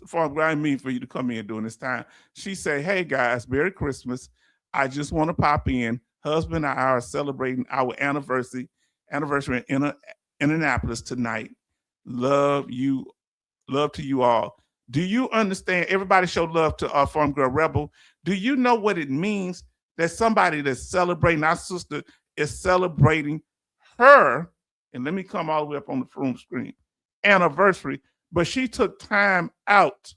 Farm, I mean for you to come in during this time. She said, hey guys, Merry Christmas. I just want to pop in. Husband and I are celebrating our anniversary in Indianapolis tonight. Love to you all. Do you understand? Everybody show love to Farm Girl Rebel. Do you know what it means that somebody that's celebrating, our sister is celebrating her, and let me come all the way up on the phone screen, anniversary, but she took time out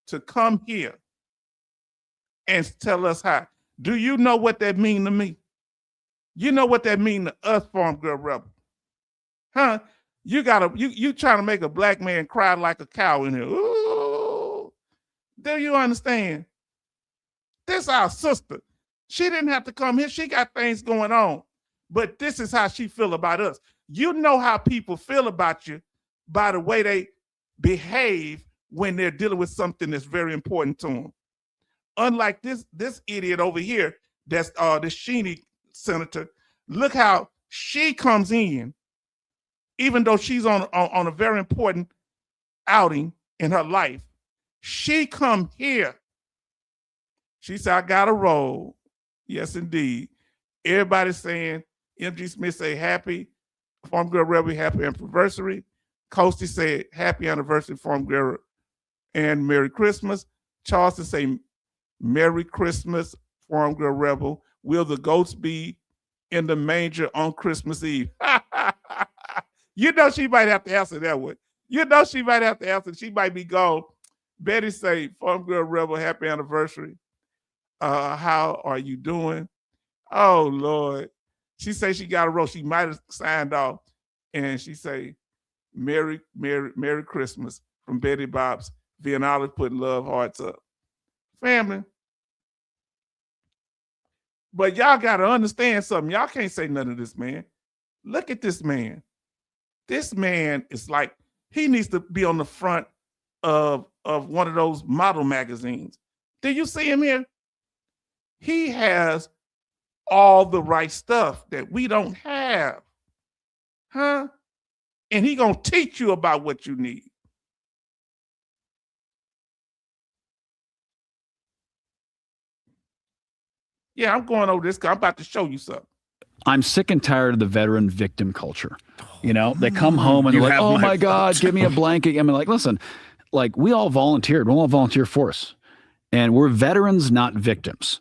to come here and tell us how. Do you know what that mean to me? You know what that mean to us, Farm Girl Rebel? Huh? You trying to make a black man cry like a cow in here. Ooh. Do you understand? This is our sister. She didn't have to come here. She got things going on. But this is how she feel about us. You know how people feel about you by the way they behave when they're dealing with something that's very important to them. Unlike this idiot over here, that's the Sheeny senator. Look how she comes in, even though she's on a very important outing in her life. She come here. She said, I got a roll. Yes, indeed. Everybody's saying, MG Smith say happy, Farm Girl Rebel, happy anniversary. Coasty said happy anniversary, Farm Girl, and Merry Christmas. Charleston say Merry Christmas, Farm Girl Rebel. Will the goats be in the manger on Christmas Eve? You know she might have to answer that one. You know she might have to answer. She might be gone. Betty say, Farm Girl Rebel, happy anniversary. How are you doing? Oh, Lord. She say she got a roll. She might have signed off. And she say, Merry Christmas from Betty Bob's. Vianala putting love hearts up. Family. But y'all got to understand something. Y'all can't say none of this, man. Look at this man. This man is like, he needs to be on the front of one of those model magazines. Do you see him here? He has all the right stuff that we don't have. Huh? And he gonna teach you about what you need. Yeah, I'm going over this because I'm about to show you something. I'm sick and tired of the veteran victim culture. They come home and they're like, oh my God, give me a blanket. I mean, like, listen, like we all volunteered. We're all volunteer force. And we're veterans, not victims.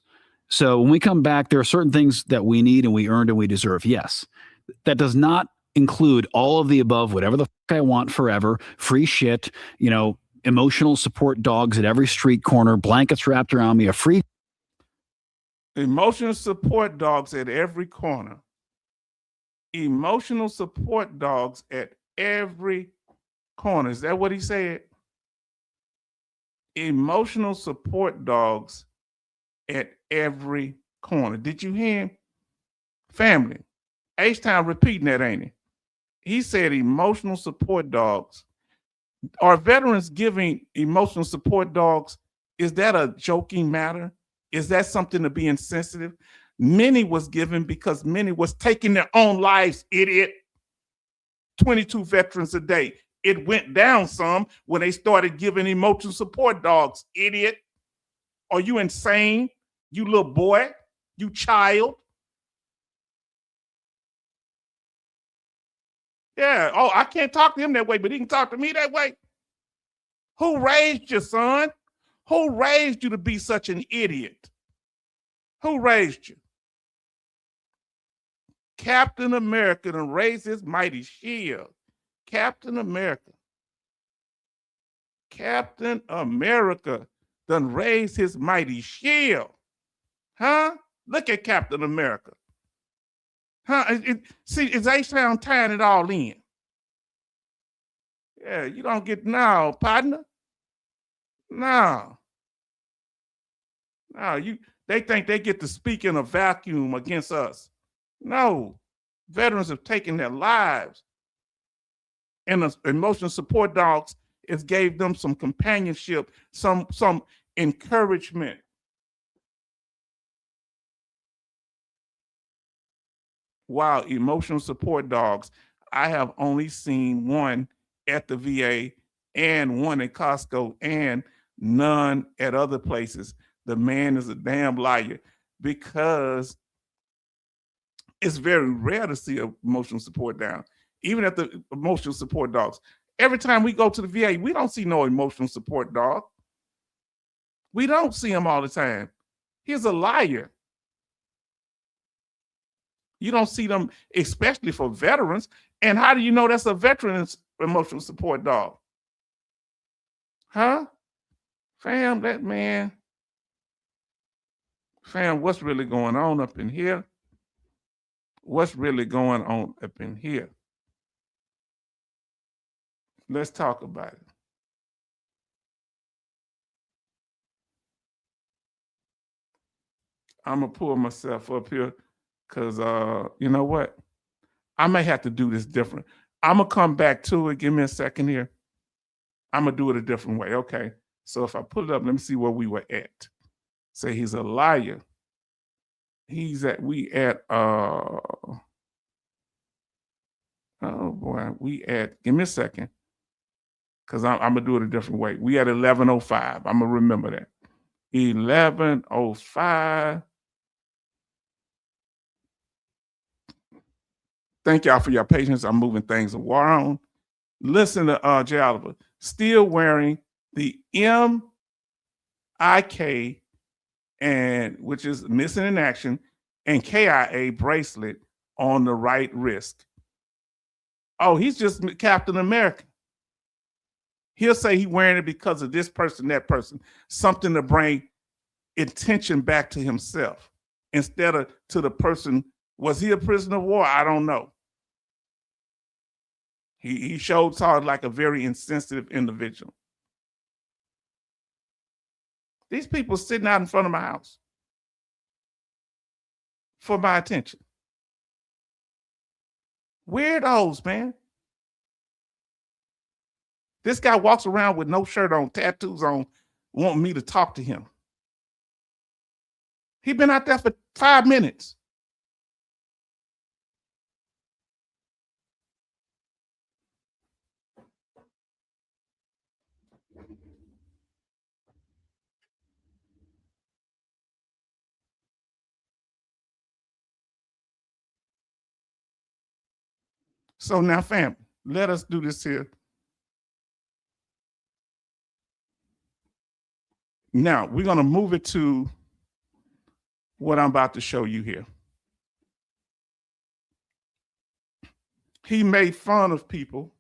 So when we come back, there are certain things that we need and we earned and we deserve. Yes. That does not include all of the above, whatever the I want forever, free shit, emotional support dogs at every street corner, blankets wrapped around me, a free emotional support dogs at every corner. Emotional support dogs at every corner. Is that what he said? Emotional support dogs at every corner. Did you hear him? Family. H-Town repeating that, ain't he? He said emotional support dogs. Are veterans giving emotional support dogs? Is that a joking matter? Is that something to be insensitive? Many was given because many was taking their own lives, idiot. 22 veterans a day. It went down some when they started giving emotional support dogs, idiot. Are you insane? You little boy? You child? Yeah. Oh, I can't talk to him that way, but he can talk to me that way. Who raised you, son? Who raised you to be such an idiot? Who raised you? Captain America done raised his mighty shield. Captain America. Captain America done raised his mighty shield. Huh? Look at Captain America. Huh? See, it's H-Town tying it all in. Yeah, you don't get no, partner. No. No, they think they get to speak in a vacuum against us. No. Veterans have taken their lives. And the emotional support dogs, it gave them some companionship, some encouragement. Wow, emotional support dogs. I have only seen one at the VA and one at Costco and none at other places. The man is a damn liar because it's very rare to see an emotional support down, even at the emotional support dogs. Every time we go to the VA, we don't see no emotional support dog. We don't see him all the time. He's a liar. You don't see them, especially for veterans. And how do you know that's a veteran's emotional support dog? Huh? Fam, that man. Fam, what's really going on up in here? What's really going on up in here? Let's talk about it. I'm going to pull myself up here because, you know what? I may have to do this different. I'm going to come back to it. Give me a second here. I'm going to do it a different way. Okay. So if I pull it up, let me see where we were at. Say he's a liar. We at, oh boy, give me a second. Because I'm going to do it a different way. We at 11:05. I'm going to remember that. 11:05. Thank y'all for your patience. I'm moving things around. Listen to Jay Oliver. Still wearing the MIK, and which is missing in action, and KIA bracelet on the right wrist. Oh, he's just Captain America. He'll say he's wearing it because of this person, that person, something to bring attention back to himself instead of to the person. Was he a prisoner of war? I don't know. He showed like a very insensitive individual. These people sitting out in front of my house for my attention. Weirdos, man. This guy walks around with no shirt on, tattoos on, wanting me to talk to him. He's been out there for 5 minutes. So now, fam, let us do this here. Now, we're going to move it to what I'm about to show you here. He made fun of people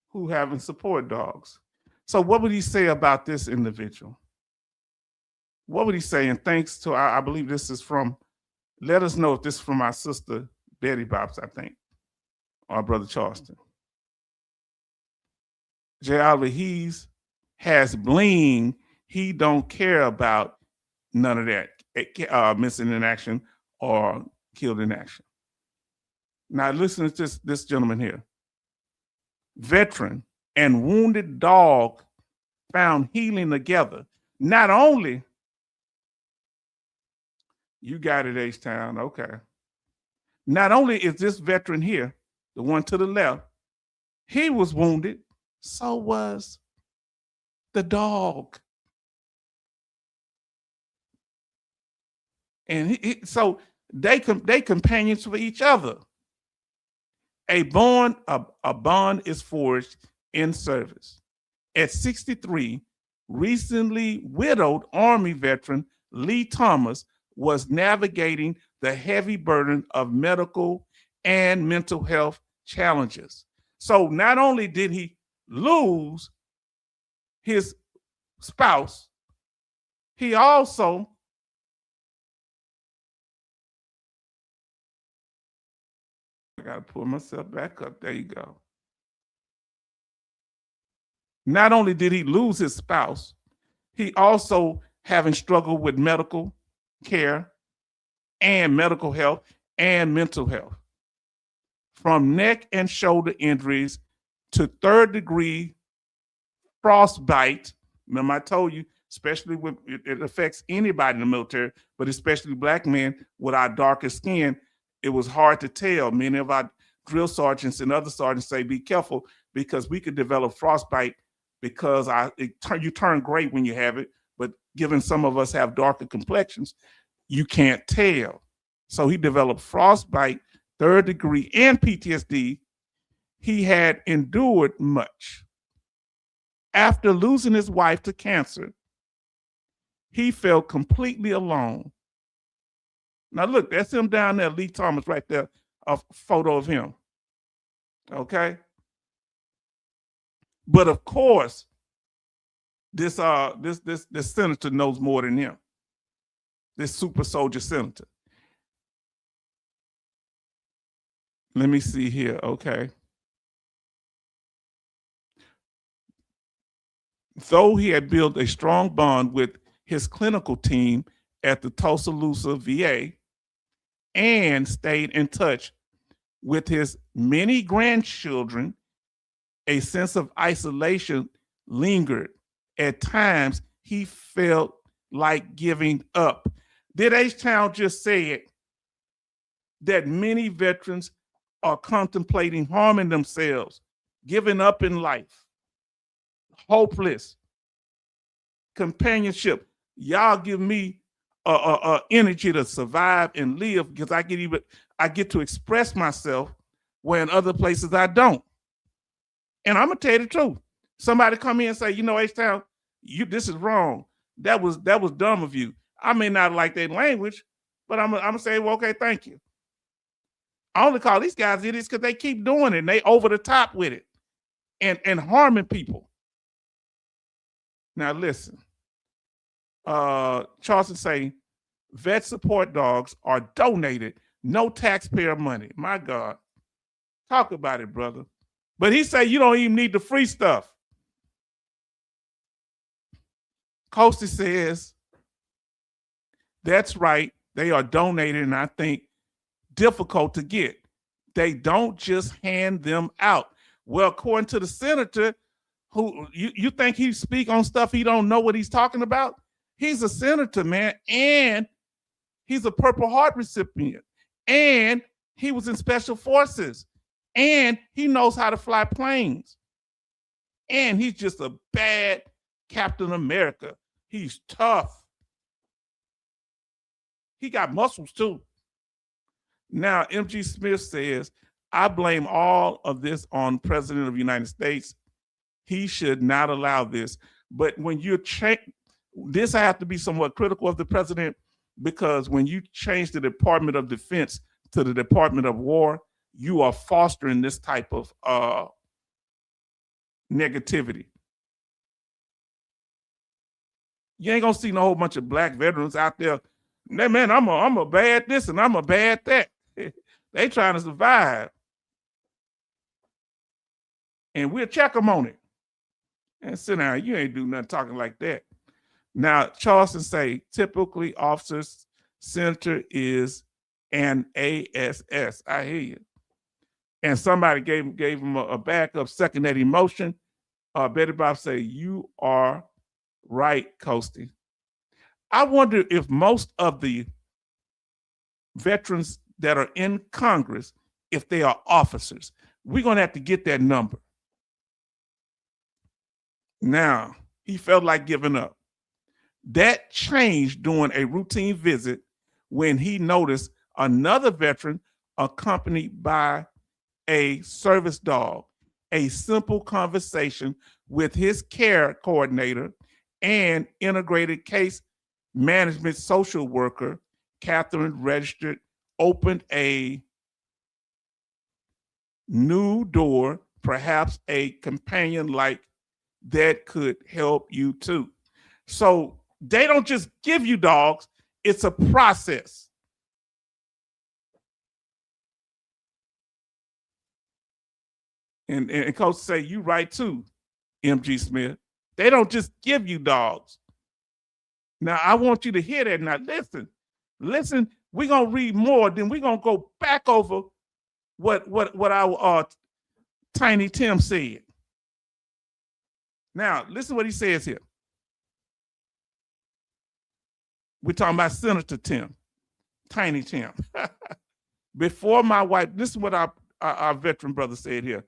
who having support dogs. So what would he say about this individual? What would he say? And thanks to, I believe this is from, let us know if this is from our sister, Betty Bops, I think, or Brother Charleston. Jay Oliver, has bling. He don't care about none of that, missing in action or killed in action. Now listen to this gentleman here. Veteran and wounded dog found healing together. Not only, you got it, H-Town, okay. Not only is this veteran here, the one to the left, he was wounded, so was the dog. And so they companions for each other. A bond is forged in service. At 63, recently widowed Army veteran Lee Thomas was navigating the heavy burden of medical and mental health challenges. So not only did he lose his spouse, he also I gotta pull myself back up. There you go. Not only did he lose his spouse, he also having struggled with medical care and medical health and mental health. From neck and shoulder injuries to third-degree frostbite. Remember, I told you, especially when it affects anybody in the military, but especially black men with our darker skin, it was hard to tell. Many of our drill sergeants and other sergeants say, be careful, because we could develop frostbite because you turn gray when you have it, but given some of us have darker complexions, you can't tell. So he developed frostbite, third degree, and PTSD. He had endured much. After losing his wife to cancer, he felt completely alone. Now look, that's him down there, Lee Thomas right there, a photo of him. Okay? But of course, this senator knows more than him. This super soldier senator. Let me see here. Okay. Though he had built a strong bond with his clinical team at the Tuscaloosa VA and stayed in touch with his many grandchildren, a sense of isolation lingered. At times, he felt like giving up. Did H-Town just say it? That many veterans are contemplating harming themselves, giving up in life, hopeless, companionship. Y'all give me energy to survive and live, because I get to express myself where in other places I don't. And I'm gonna tell you the truth. Somebody come in and say, H-Town, this is wrong. That was dumb of you. I may not like that language, but I'm gonna say, well, okay, thank you. I only call these guys idiots because they keep doing it and they over the top with it and harming people. Now listen, Charleston say vet support dogs are donated, no taxpayer money. My God, talk about it, brother. But he say you don't even need the free stuff. Coastie says that's right. They are donated, and I think difficult to get. They don't just hand them out. Well, according to the senator, who you think he speak on stuff he don't know what he's talking about? He's a senator, man, and he's a Purple Heart recipient, and he was in special forces, and he knows how to fly planes, and he's just a bad Captain America. He's tough. He got muscles too. Now, M.G. Smith says, I blame all of this on the President of the United States. He should not allow this. But when you this I have to be somewhat critical of the president, because when you change the Department of Defense to the Department of War, you are fostering this type of negativity. You ain't gonna see no whole bunch of black veterans out there. Man, I'm a bad this and I'm a bad that. They trying to survive. And we'll check them on it. And sit down, you ain't do nothing talking like that. Now, Charleston say, typically officers center is an ASS. I hear you. And somebody gave him a backup second that emotion. Betty Bob say, you are right, Coastie. I wonder if most of the veterans that are in Congress, if they are officers. We're going to have to get that number. Now, he felt like giving up. That changed during a routine visit when he noticed another veteran accompanied by a service dog. A simple conversation with his care coordinator and integrated case management social worker, Catherine registered, opened a new door, perhaps a companion like that could help you too. So they don't just give you dogs, it's a process. And Coach say, you right too. MG Smith. They don't just give you dogs. Now, I want you to hear that. Now, listen, we're going to read more, then we're going to go back over what our Tiny Tim said. Now, listen what he says here. We're talking about Senator Tim, Tiny Tim. Before my wife, this is what our veteran brother said here,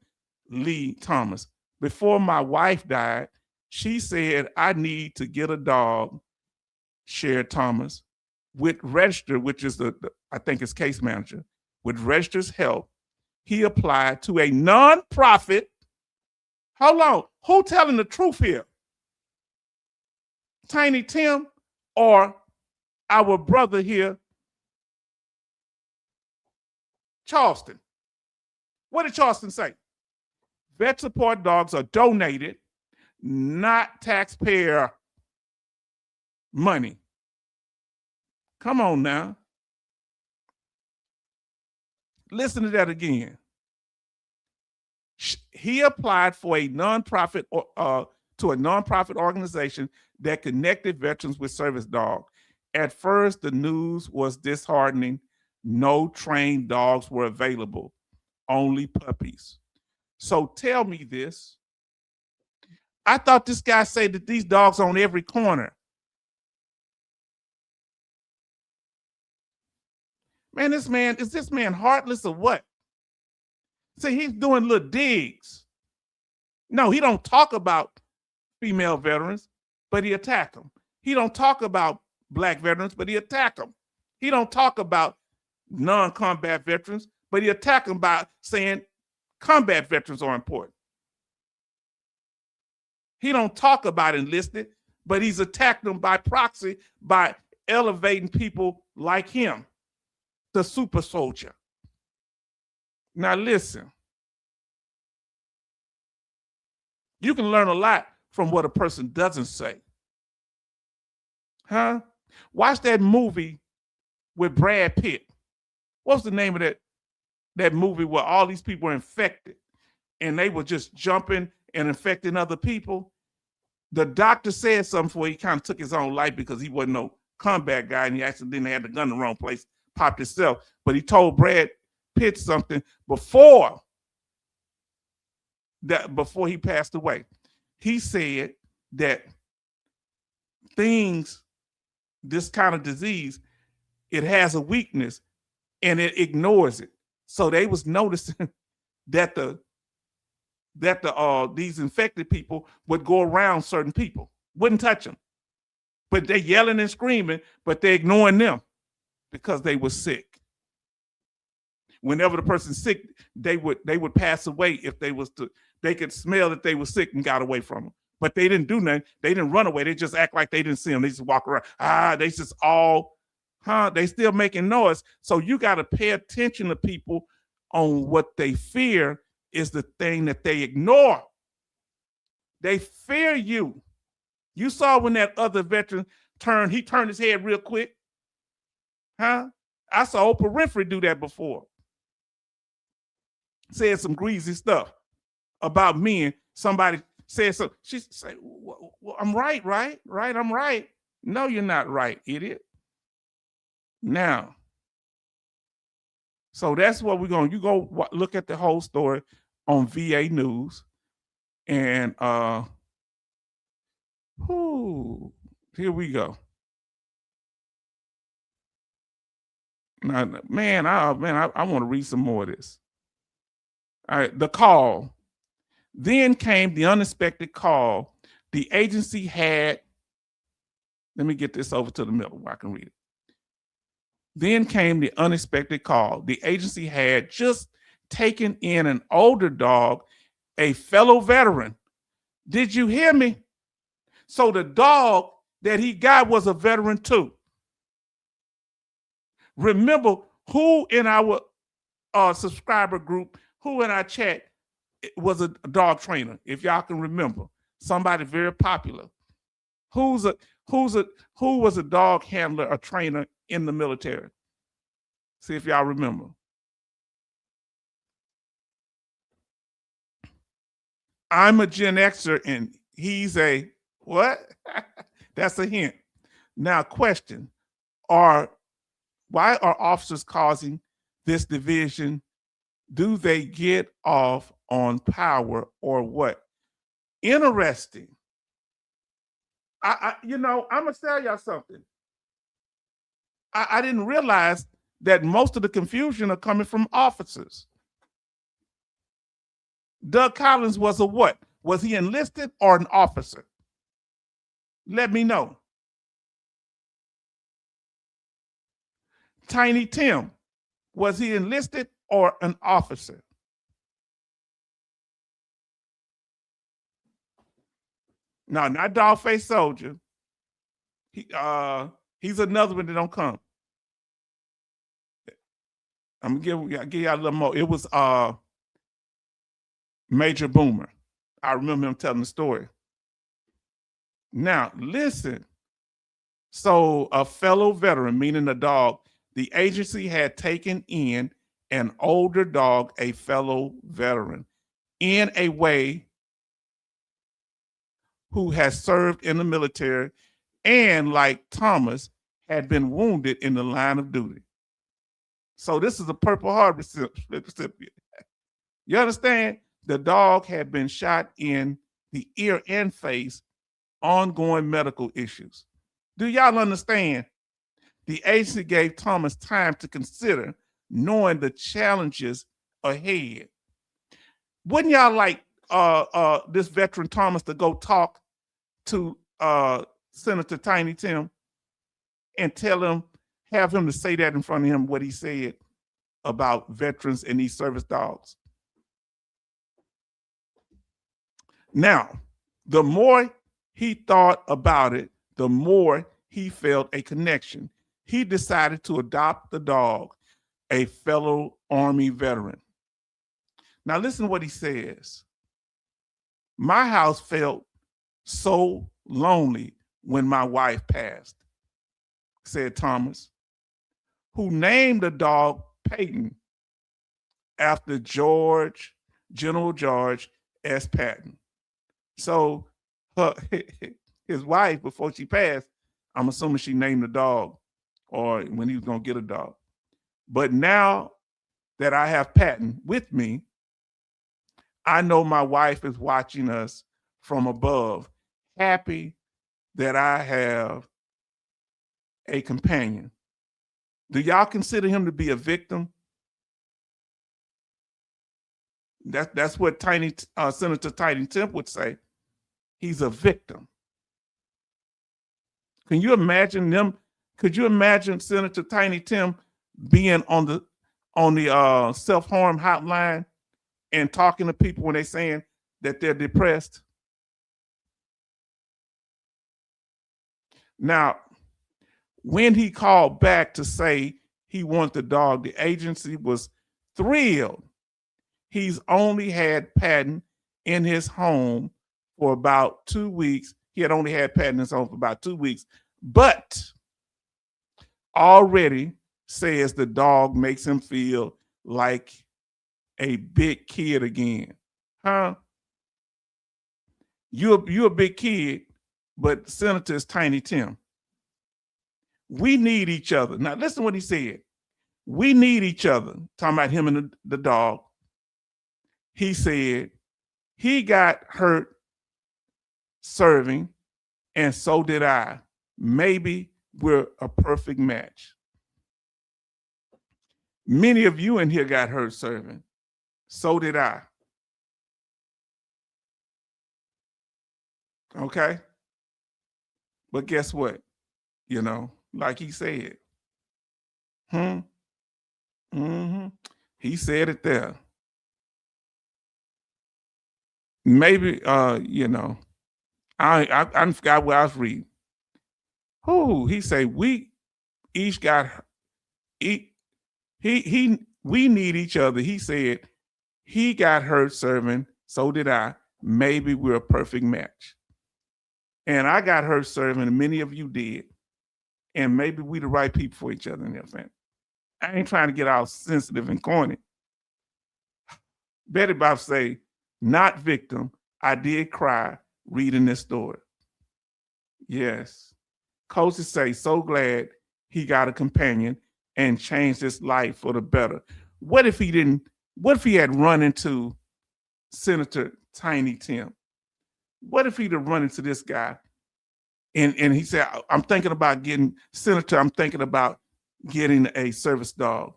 Lee Thomas. Before my wife died, she said, I need to get a dog, shared Thomas, with Register, which is I think it's case manager. With Register's help, he applied to a nonprofit. Hold on, who telling the truth here? Tiny Tim or our brother here, Charleston? What did Charleston say? Vet support dogs are donated, not taxpayer money. Come on now. Listen to that again. He applied for a nonprofit to a nonprofit organization that connected veterans with service dogs. At first, the news was disheartening. No trained dogs were available, only puppies. So tell me this. I thought this guy said that these dogs on every corner. Man, is this man heartless or what? See, he's doing little digs. No, he don't talk about female veterans, but he attack them. He don't talk about Black veterans, but he attack them. He don't talk about non-combat veterans, but he attack them by saying combat veterans are important. He don't talk about enlisted, but he's attacked them by proxy by elevating people like him, the super soldier. Now listen, you can learn a lot from what a person doesn't say. Huh? Watch that movie with Brad Pitt. What's the name of that movie where all these people were infected and they were just jumping and infecting other people? The doctor said something before he kind of took his own life because he wasn't no combat guy and he accidentally had the gun in the wrong place, popped himself. But he told Brad Pitt something before he passed away. He said that this kind of disease, it has a weakness and it ignores it. So they was noticing that these infected people would go around certain people, wouldn't touch them, but they're yelling and screaming, but they're ignoring them because they were sick. Whenever the person's sick, they would pass away if they could smell that they were sick and got away from them. But they didn't do nothing. They didn't run away. They just act like they didn't see them. They just walk around. They just they still making noise. So you got to pay attention to people on what they fear is the thing that they ignore. They fear you. You saw when that other veteran turned his head real quick. I saw Oprah Winfrey do that before. Said some greasy stuff about men. Somebody said something. She said, well, I'm right? I'm right. No, you're not right, idiot. Now, so that's what we're going to, you go look at the whole story on VA News. And here we go. Now, man, I want to read some more of this. All right, the call. Then came the unexpected call. The agency had, let me get this over to the middle where I can read it. Then came the unexpected call. The agency had just taken in an older dog, a fellow veteran. Did you hear me? So the dog that he got was a veteran too. Remember who in our subscriber group, who in our chat was a dog trainer, if y'all can remember, somebody very popular. Who was a dog handler, a trainer in the military? See if y'all remember. I'm a Gen Xer and he's a what? That's a hint. Now, question: why are officers causing this division? Do they get off on power or what? Interesting. I'm gonna tell y'all something. I didn't realize that most of the confusion are coming from officers. Doug Collins was a what? Was he enlisted or an officer? Let me know. Tiny Tim, was he enlisted or an officer? No, not Dogface Soldier. He's another one that don't come. I'm gonna give y'all a little more. It was Major Boomer. I remember him telling the story. Now, listen. So a fellow veteran, meaning a dog, the agency had taken in an older dog, a fellow veteran, in a way who has served in the military and, like Thomas, had been wounded in the line of duty. So this is a Purple Heart recipient. You understand? The dog had been shot in the ear and face, ongoing medical issues. Do y'all understand? The agency gave Thomas time to consider, knowing the challenges ahead. Wouldn't y'all like this veteran Thomas to go talk to Senator Tiny Tim and have him to say that in front of him, what he said about veterans and these service dogs? Now, the more he thought about it, the more he felt a connection. He decided to adopt the dog, a fellow Army veteran. Now, listen to what he says. My house felt so lonely when my wife passed, said Thomas, who named the dog Peyton after General George S. Patton. So his wife, before she passed, I'm assuming she named the dog, or when he was going to get a dog. But now that I have Patton with me, I know my wife is watching us from above, happy that I have a companion. Do y'all consider him to be a victim? That's what Senator Tiny Tim would say. He's a victim. Can you imagine them? Could you imagine Senator Tiny Tim being on the self-harm hotline and talking to people when they're saying that they're depressed? Now, when he called back to say he wanted the dog, the agency was thrilled. He's only had Patton in his home for about 2 weeks. He had only had Patton in his home for about 2 weeks, but already says the dog makes him feel like a big kid again. Huh? You're a big kid, but Senator is Tiny Tim. We need each other. Now, listen to what he said. We need each other. Talking about him and the dog. He said he got hurt serving, and so did I. Maybe we're a perfect match. Many of you in here got hurt serving. So did I. Okay? But guess what? You know, like he said. He said it there. Maybe, you know, I forgot what I was reading. He said we each got we need each other. He said he got hurt serving, so did I. Maybe we're a perfect match. And I got hurt serving, and many of you did. And maybe we the right people for each other in their family. I ain't trying to get all sensitive and corny. Betty Bob say, not victim, I did cry reading this story. Yes. Coaches say, so glad he got a companion and changed his life for the better. What if he had run into Senator Tiny Tim? What if he'd have run into this guy and he said, I'm thinking about getting a service dog.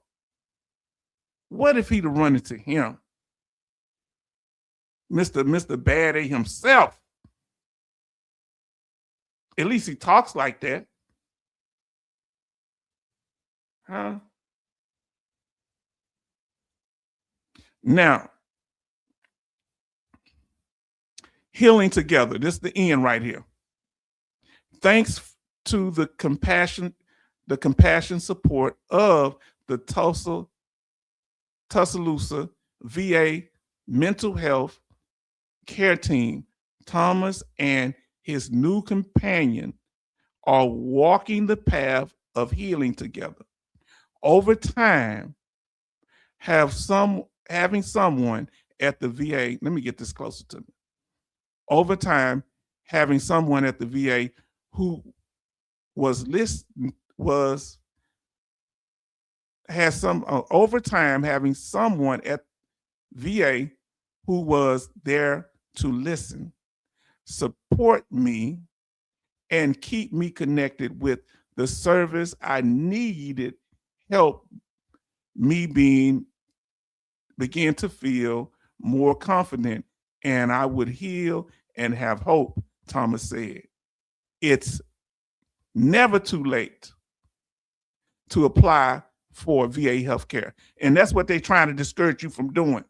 What if he'd have run into him? Mr. Bad A himself. At least he talks like that. Huh? Now, healing together. This is the end right here. Thanks to the compassion support of the Tuscaloosa VA mental health care team, Thomas and his new companion are walking the path of healing together. Over time, having someone at the VA, let me get this closer to me. Over time, having someone at the VA who over time having someone at VA who was there to listen, support me, and keep me connected with the service I needed help me begin to feel more confident, and I would heal and have hope, Thomas said. It's never too late to apply for VA healthcare. And that's what they're trying to discourage you from doing.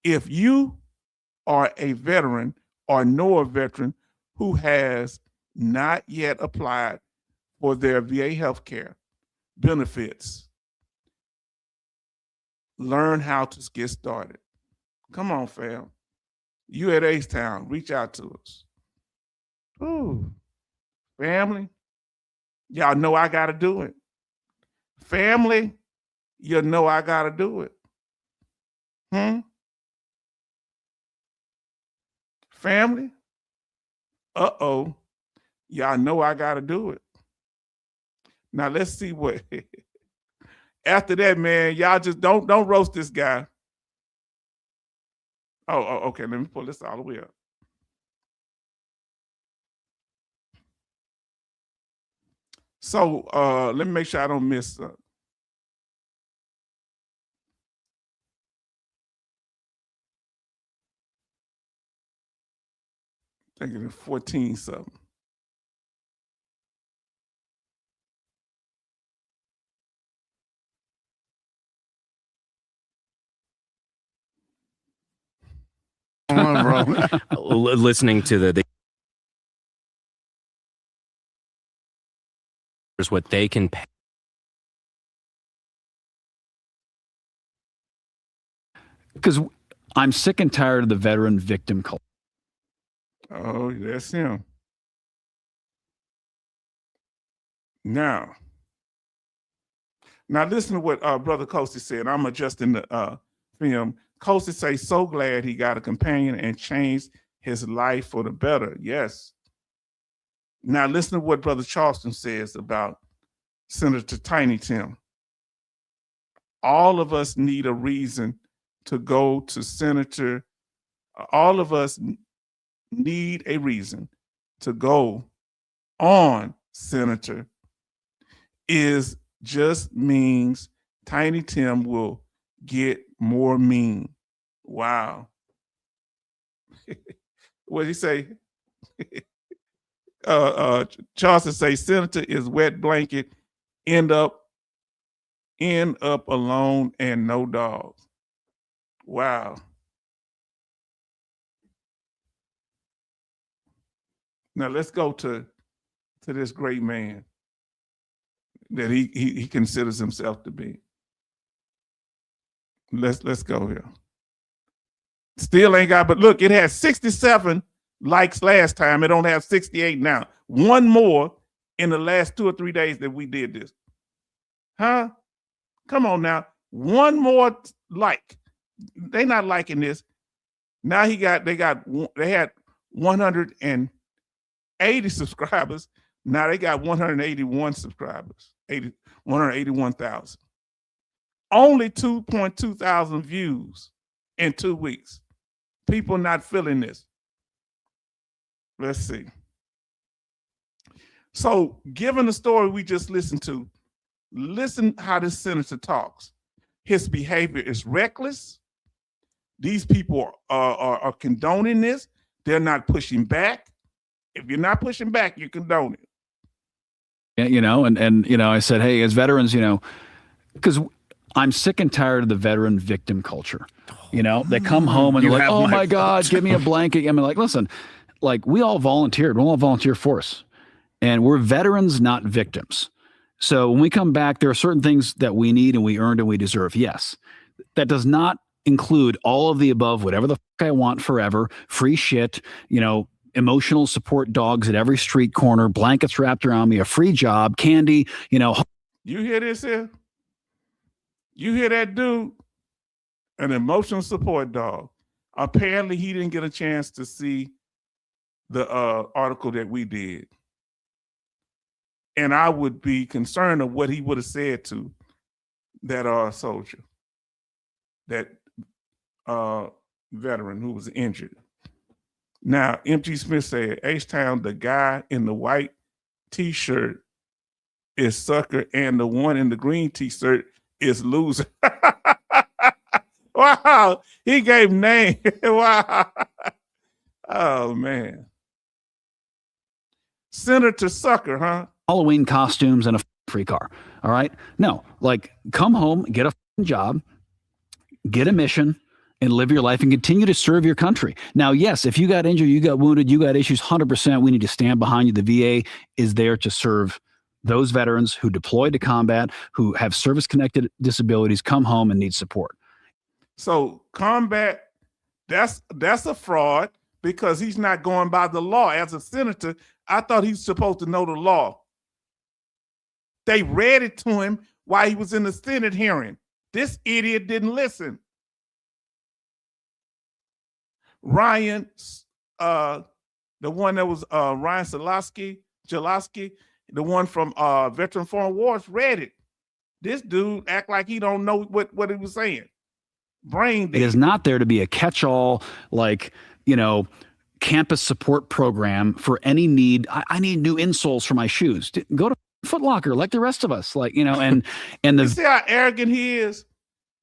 If you are a veteran or know a veteran who has not yet applied for their VA healthcare benefits, learn how to get started. Come on, fam. You at H-Town, reach out to us. Ooh, family, y'all know I got to do it. Family, you know I got to do it. Family, y'all know I got to do it. Now let's see what, after that, man, y'all just don't roast this guy. Oh, okay, let me pull this all the way up. So let me make sure I don't miss. I think it's 14 something. Come on, bro. Listening to the what they can pay. Because I'm sick and tired of the veteran victim culture. Oh, that's him. Now listen to what Brother Coasty said. I'm adjusting the film. Coasty say, so glad he got a companion and changed his life for the better. Yes. Now listen to what Brother Charleston says about Senator Tiny Tim. All of us need a reason to go to Senator. All of us need a reason to go on Senator. Is just means Tiny Tim will get more mean. Wow. What did he say? Charleston say Senator is wet blanket, end up alone and no dogs. Wow. Now let's go to this great man that he considers himself to be. Let's go here. Still ain't got, but look, it had 67 likes last time. It don't have 68 now. One more in the last 2 or 3 days that we did this. Huh? Come on now. One more like. They not liking this. Now they had 180 subscribers. Now they got 181 subscribers, 181,000. Only 2.2 thousand views in 2 weeks. People not feeling this. Let's see. So, given the story we just listened to, listen how this senator talks. His behavior is reckless. These people are condoning this. They're not pushing back. If you're not pushing back, you condone it. You know, and you know, I said, hey, as veterans, you know, because I'm sick and tired of the veteran victim culture. You know, they come home and they're like, oh my God, give me a blanket. I mean, like, listen, like we all volunteered. We're all volunteer force. And we're veterans, not victims. So when we come back, there are certain things that we need and we earned and we deserve. Yes. That does not include all of the above, whatever the fuck I want forever, free shit, you know, emotional support dogs at every street corner, blankets wrapped around me, a free job, candy, you know. You hear this here? You hear that dude? An emotional support dog. Apparently he didn't get a chance to see the article that we did. And I would be concerned of what he would have said to that soldier, that veteran who was injured. Now, M.G. Smith said, H-Town, the guy in the white T-shirt is sucker, and the one in the green T-shirt is loser. Wow, he gave name. Wow. Oh, man. Senator Sucker, huh? Halloween costumes and a free car. All right. No, like come home, get a job, get a mission, and live your life and continue to serve your country. Now, yes, if you got injured, you got wounded, you got issues, 100%, we need to stand behind you. The VA is there to serve those veterans who deployed to combat, who have service-connected disabilities, come home and need support. So combat, that's a fraud because he's not going by the law. As a senator, I thought he's supposed to know the law. They read it to him while he was in the Senate hearing. This idiot didn't listen. Ryan, the one that was Ryan Jalowski, the one from Veteran Foreign Wars, read it. This dude act like he don't know what he was saying. Brain dead. It is not there to be a catch-all, like, you know, campus support program for any need. I need new insoles for my shoes. Go to Foot Locker like the rest of us, like, you know, and you see how arrogant he is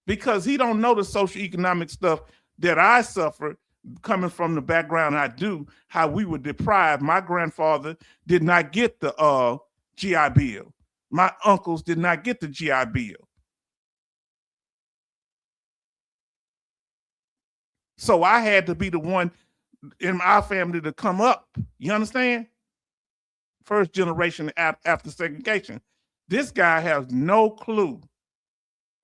because he don't know the socioeconomic stuff that I suffered coming from the background I do, how we were deprived. My grandfather did not get the GI Bill. My uncles did not get the GI Bill. So I had to be the one in our family to come up. You understand? First generation after segregation. This guy has no clue.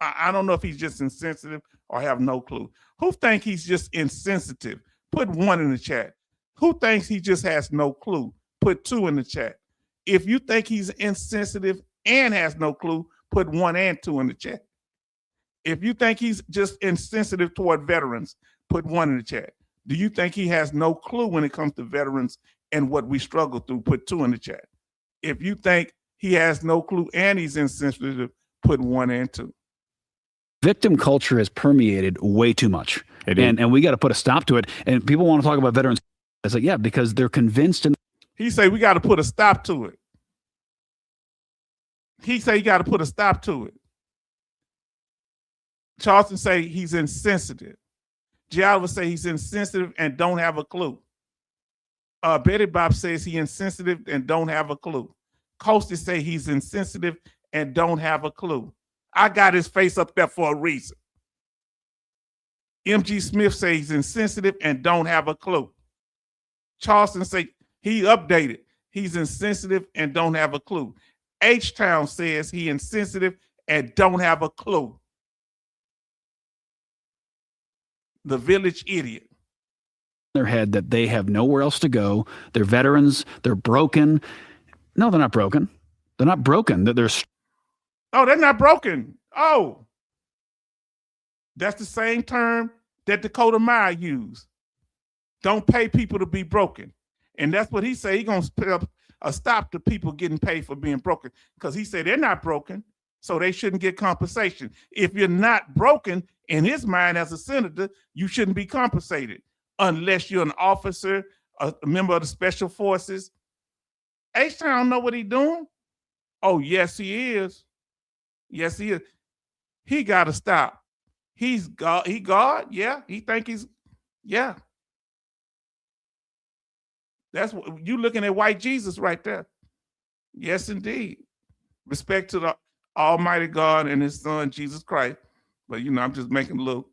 I don't know if he's just insensitive or have no clue. Who think he's just insensitive? Put 1 in the chat. Who thinks he just has no clue? Put 2 in the chat. If you think he's insensitive and has no clue, put 1 and 2 in the chat. If you think he's just insensitive toward veterans, put 1 in the chat. Do you think he has no clue when it comes to veterans and what we struggle through? Put 2 in the chat. If you think he has no clue and he's insensitive, put 1 and 2. Victim culture has permeated way too much. And we got to put a stop to it. And people want to talk about veterans. It's like, yeah, because they're convinced. He say we got to put a stop to it. He say you got to put a stop to it. Charleston say he's insensitive. Gialva say he's insensitive and don't have a clue. Betty Bob says he's insensitive and don't have a clue. Coasty say he's insensitive and don't have a clue. I got his face up there for a reason. M.G. Smith says he's insensitive and don't have a clue. Charleston say he updated. He's insensitive and don't have a clue. H-Town says he insensitive and don't have a clue. The village idiot. Their head that they have nowhere else to go. They're veterans. They're broken. No, they're not broken. They're not broken. Oh, they're not broken. Oh, that's the same term that Dakota Meyer used. Don't pay people to be broken. And that's what he said. He's going to put up a stop to people getting paid for being broken, because he said they're not broken, so they shouldn't get compensation. If you're not broken, in his mind as a senator, you shouldn't be compensated unless you're an officer, a member of the special forces. H-Town know what he's doing? Oh, yes, he is. Yes, he is. He got to stop. He's God. He God? Yeah. He think he's, yeah. That's what you looking at, white Jesus right there. Yes, indeed. Respect to the Almighty God and his son, Jesus Christ. But, you know, I'm just making a little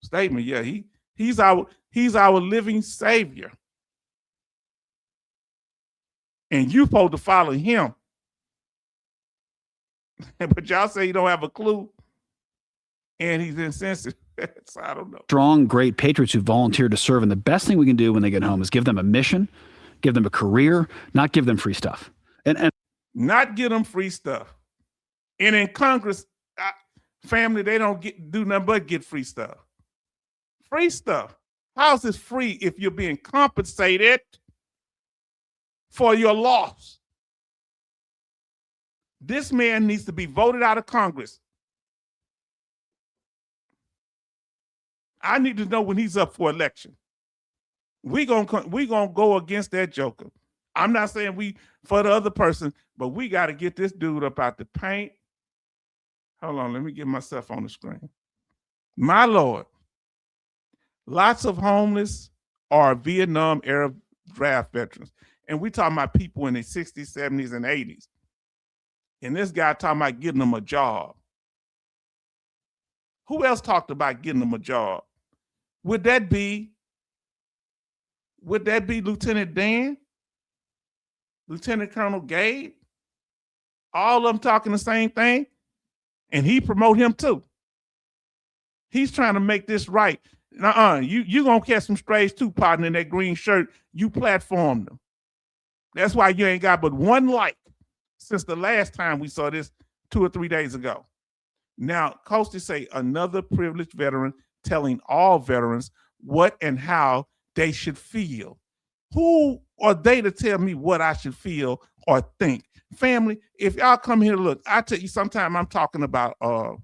statement. Yeah, he's our living savior. And you supposed to follow him. But y'all say you don't have a clue, and he's insensitive. So I don't know. Strong, great patriots who volunteer to serve. And the best thing we can do when they get home is give them a mission, give them a career, not give them free stuff. And not give them free stuff. And in Congress, family, they don't do nothing but get free stuff. Free stuff. How's this free if you're being compensated for your loss? This man needs to be voted out of Congress. I need to know when he's up for election. We gonna go against that joker. I'm not saying we for the other person, but we got to get this dude up out the paint. Hold on, let me get myself on the screen. My Lord, lots of homeless are Vietnam era draft veterans. And we talking about people in the 60s, 70s, and 80s. And this guy talking about getting them a job. Who else talked about getting them a job? Would that be Lieutenant Dan? Lieutenant Colonel Gabe? All of them talking the same thing? And he promote him too. He's trying to make this right. You gonna catch some strays too, partner, in that green shirt. You platformed them. That's why you ain't got but one like since the last time we saw this 2 or 3 days ago. Now, Coastie say another privileged veteran telling all veterans what and how they should feel. Who are they to tell me what I should feel or think? Family, if y'all come here to look, I tell you, sometime I'm talking about from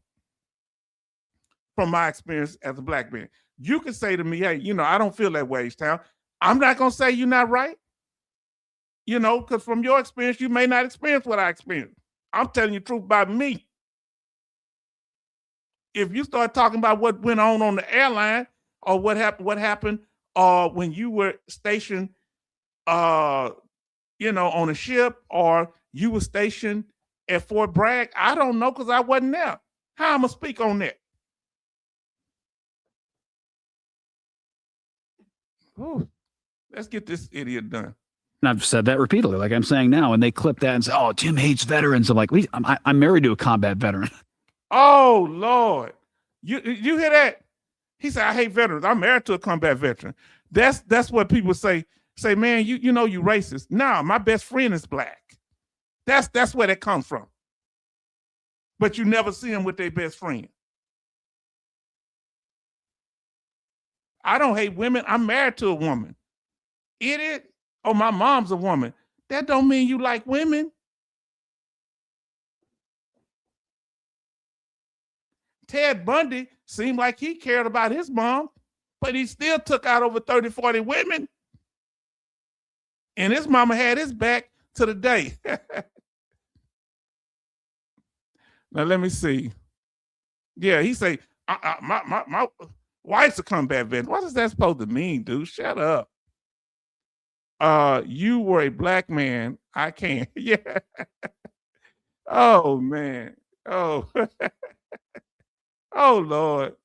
my experience as a black man. You can say to me, hey, you know, I don't feel that way, H-Town. I'm not gonna say you're not right. You know, because from your experience, you may not experience what I experienced. I'm telling you the truth about me. If you start talking about what went on the airline or what happened when you were stationed, you know, on a ship, or you were stationed at Fort Bragg, I don't know because I wasn't there. How I'm gonna speak on that? Ooh, let's get this idiot done. And I've said that repeatedly, like I'm saying now, and they clip that and say, "Oh, Jim hates veterans." I'm like, I'm married to a combat veteran. Oh Lord, you hear that? He said, "I hate veterans. I'm married to a combat veteran." That's what people say. Say, man, you know you racist. Nah, my best friend is black. That's where that comes from. But you never see them with their best friend. I don't hate women. I'm married to a woman. Idiot. Oh, my mom's a woman. That don't mean you like women. Ted Bundy seemed like he cared about his mom, but he still took out over 30, 40 women. And his mama had his back to the day. Now, let me see. Yeah, he say, my wife's a combat veteran. What is that supposed to mean, dude? Shut up. You were a black man. I can't. Yeah. Oh, man. Oh. Oh, Lord.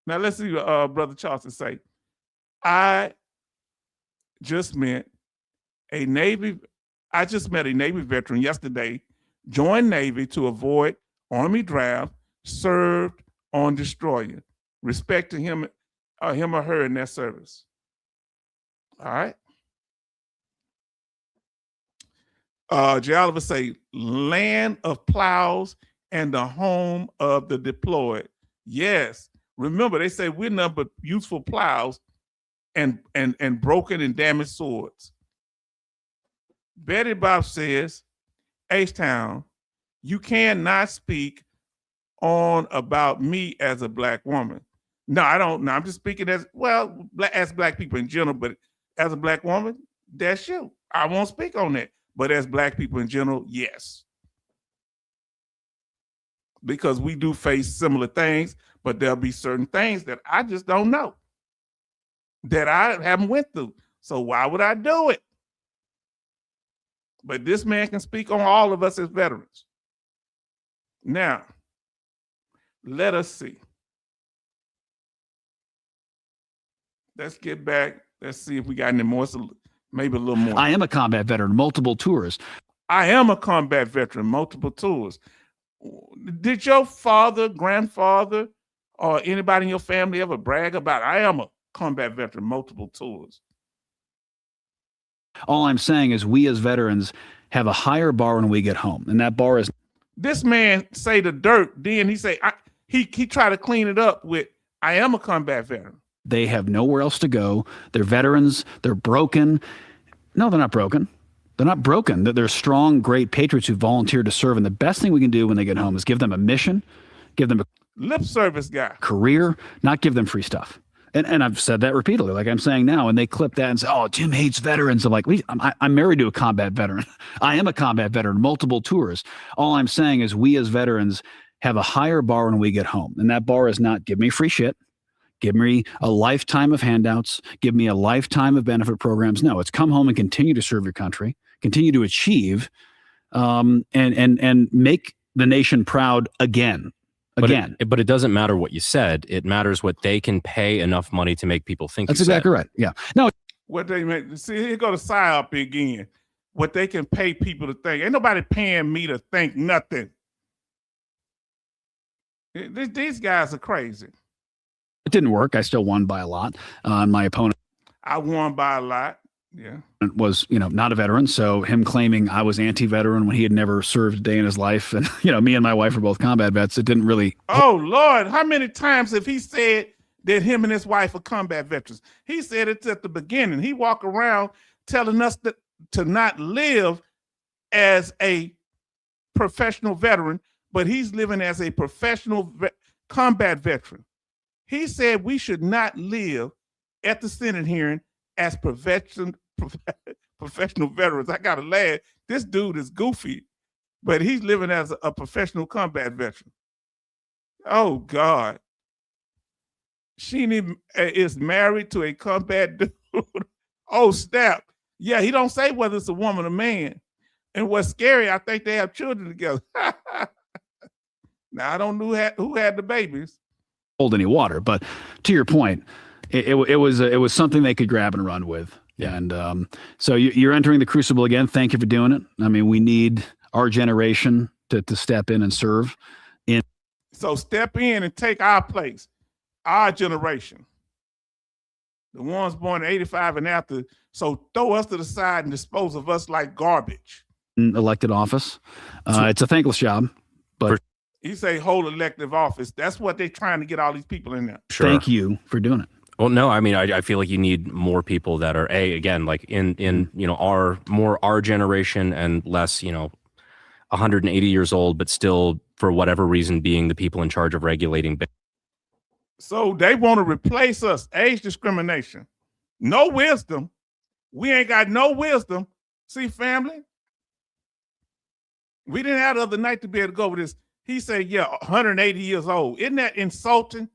Now, let's see what Brother Charleston say. I just met a Navy veteran yesterday, joined Navy to avoid Army draft, served on destroyer. Respect to him or her in their service. All right. J. Oliver say, land of plows and the home of the deployed. Yes. Remember, they say we're nothing but useful plows and broken and damaged swords. Betty Bob says, H-Town, you cannot speak on about me as a black woman. No, I don't. No, I'm just speaking as black people in general, but as a black woman, that's you. I won't speak on that. But as black people in general, yes. Because we do face similar things, but there'll be certain things that I just don't know, that I haven't went through. So why would I do it? But this man can speak on all of us as veterans. Now, let us see. Let's get back. Let's see if we got any more, maybe a little more. I am a combat veteran, multiple tours. I am a combat veteran, multiple tours. Did your father, grandfather, or anybody in your family ever brag about, I am a combat veteran, multiple tours? All I'm saying is we as veterans have a higher bar when we get home. And that bar is... This man say the dirt, then he say, he try to clean it up with, I am a combat veteran. They have nowhere else to go. They're veterans. They're broken. No, they're not broken. They're not broken. They're strong, great patriots who volunteer to serve. And the best thing we can do when they get home is give them a mission, give them a lip service guy career, not give them free stuff. And I've said that repeatedly, like I'm saying now, and they clip that and say, oh, Jim hates veterans. I'm like, I'm married to a combat veteran. I am a combat veteran, multiple tours. All I'm saying is we as veterans have a higher bar when we get home. And that bar is not give me free shit. Give me a lifetime of handouts. Give me a lifetime of benefit programs. No, it's come home and continue to serve your country, continue to achieve, and make the nation proud again. But it doesn't matter what you said. It matters what they can pay enough money to make people think. That's exactly right. Yeah. No. What they make, see, here go the psyop again. What they can pay people to think. Ain't nobody paying me to think nothing. These guys are crazy. It didn't work. I still won by a lot. My opponent, I won by a lot. Yeah, was not a veteran. So him claiming I was anti-veteran when he had never served a day in his life, and me and my wife are both combat vets. It didn't really. Oh Lord, how many times have he said that him and his wife are combat veterans? He said it at the beginning. He walked around telling us that to not live as a professional veteran, but he's living as a professional combat veteran. He said we should not live at the Senate hearing as professional veterans. I gotta laugh. This dude is goofy, but he's living as a professional combat veteran. Oh God. Sheeny is married to a combat dude. Oh snap. Yeah, he don't say whether it's a woman or man. And what's scary, I think they have children together. Now I don't know who had the babies. Hold any water, but to your point, it was something they could grab and run with. Yeah. And so you're entering the crucible again. Thank you for doing it. I mean, we need our generation to step in and serve. So step in and take our place, our generation, the ones born in 85 and after. So throw us to the side and dispose of us like garbage. Elected office. It's a thankless job, but you say hold elective office. That's what they're trying to get all these people in there. Sure. Thank you for doing it. Well, no, I mean, I feel like you need more people that are again, like in our generation and less, 180 years old, but still for whatever reason being the people in charge of regulating. So they want to replace us. Age discrimination, no wisdom. We ain't got no wisdom. See, family, we didn't have the other night to be able to go over this. He said, yeah, 180 years old. Isn't that insulting?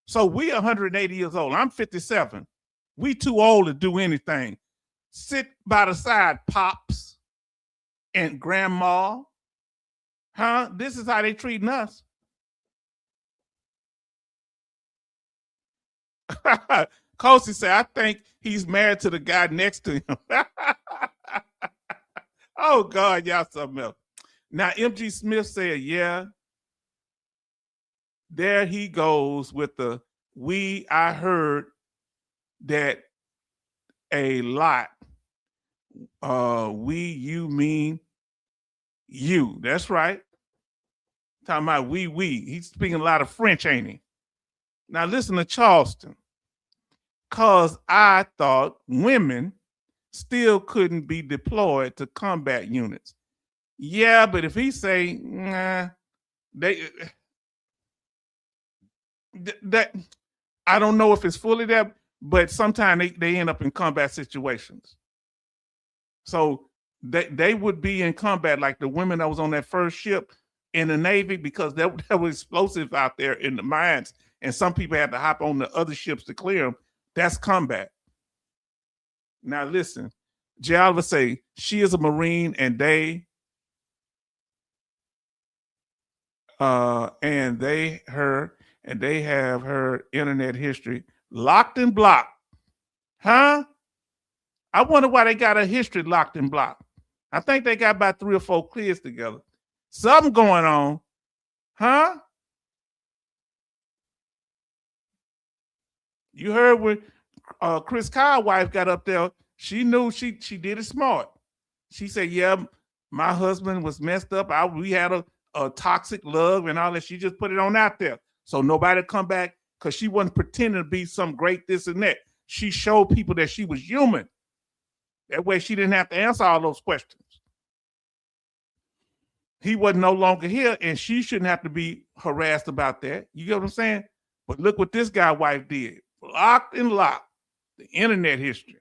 So we 180 years old. I'm 57. We too old to do anything. Sit by the side, pops and grandma. Huh? This is how they treating us. Kosi said, I think he's married to the guy next to him. Oh, God, y'all something else. Now, M.G. Smith said, yeah, there he goes with the I heard that a lot. You mean you. That's right. Talking about we. He's speaking a lot of French, ain't he? Now listen to Charleston. because I thought women still couldn't be deployed to combat units. Yeah, but if he say, nah, that I don't know if it's fully that, but sometimes they end up in combat situations. So they would be in combat, like the women that was on that first ship in the Navy, because there were explosives out there in the mines, and some people had to hop on the other ships to clear them. That's combat. Now listen, J. Oliver say she is a Marine, and they have her internet history locked and blocked. Huh? I wonder why they got her history locked and blocked. I think they got about 3 or 4 clears together. Something going on. Huh? You heard when Chris Kyle's wife got up there, she knew she did it smart. She said, yeah, my husband was messed up. We had a toxic love and all that. She just put it on out there. So nobody come back, because she wasn't pretending to be some great this and that. She showed people that she was human. That way she didn't have to answer all those questions. He wasn't no longer here, and she shouldn't have to be harassed about that. You get what I'm saying? But look what this guy's wife did. Locked and locked. The internet history.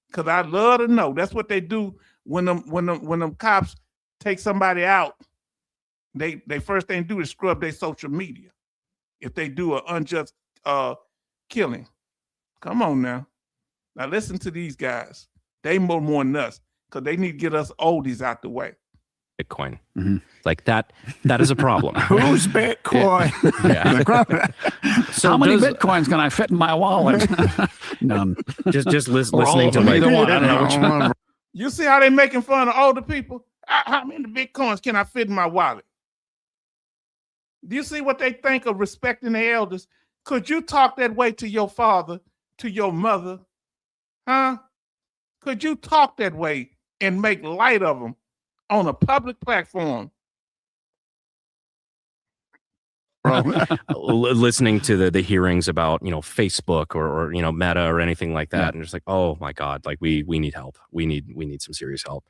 Because I love to know. That's what they do when them cops take somebody out. They first thing do is scrub their social media if they do an unjust killing. Come on now. Now listen to these guys. They more nuts, because they need to get us oldies out the way. Bitcoin. Mm-hmm. Like that is a problem. Who's Bitcoin? Yeah. So how many Bitcoins can I fit in my wallet? None. Just listening to like, one. I don't know which one. You see how they making fun of older people? How many Bitcoins can I fit in my wallet? Do you see what they think of respecting the elders? Could you talk that way to your father, to your mother? Huh? Could you talk that way and make light of them on a public platform? Listening to the hearings about, Facebook or Meta or anything like that, yeah. And just like, oh my God, like we need help. We need some serious help.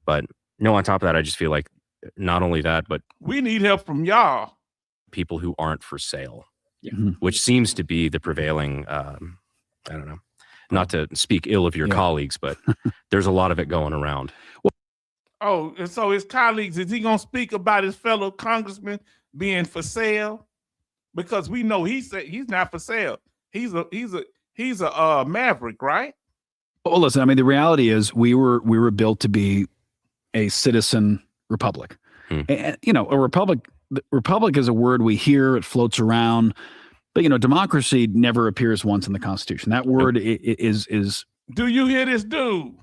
But on top of that, I just feel like not only that, but we need help from y'all. People who aren't for sale, yeah. Which seems to be the prevailing. I don't know. Not to speak ill of your colleagues, but there's a lot of it going around. Oh, and so his colleagues, is he going to speak about his fellow congressman being for sale? Because we know he said he's not for sale. He's a maverick, right? Well, listen, I mean, the reality is we were built to be a citizen republic. And, a republic is a word we hear, it floats around. But, democracy never appears once in the Constitution. That word is. Do you hear this dude?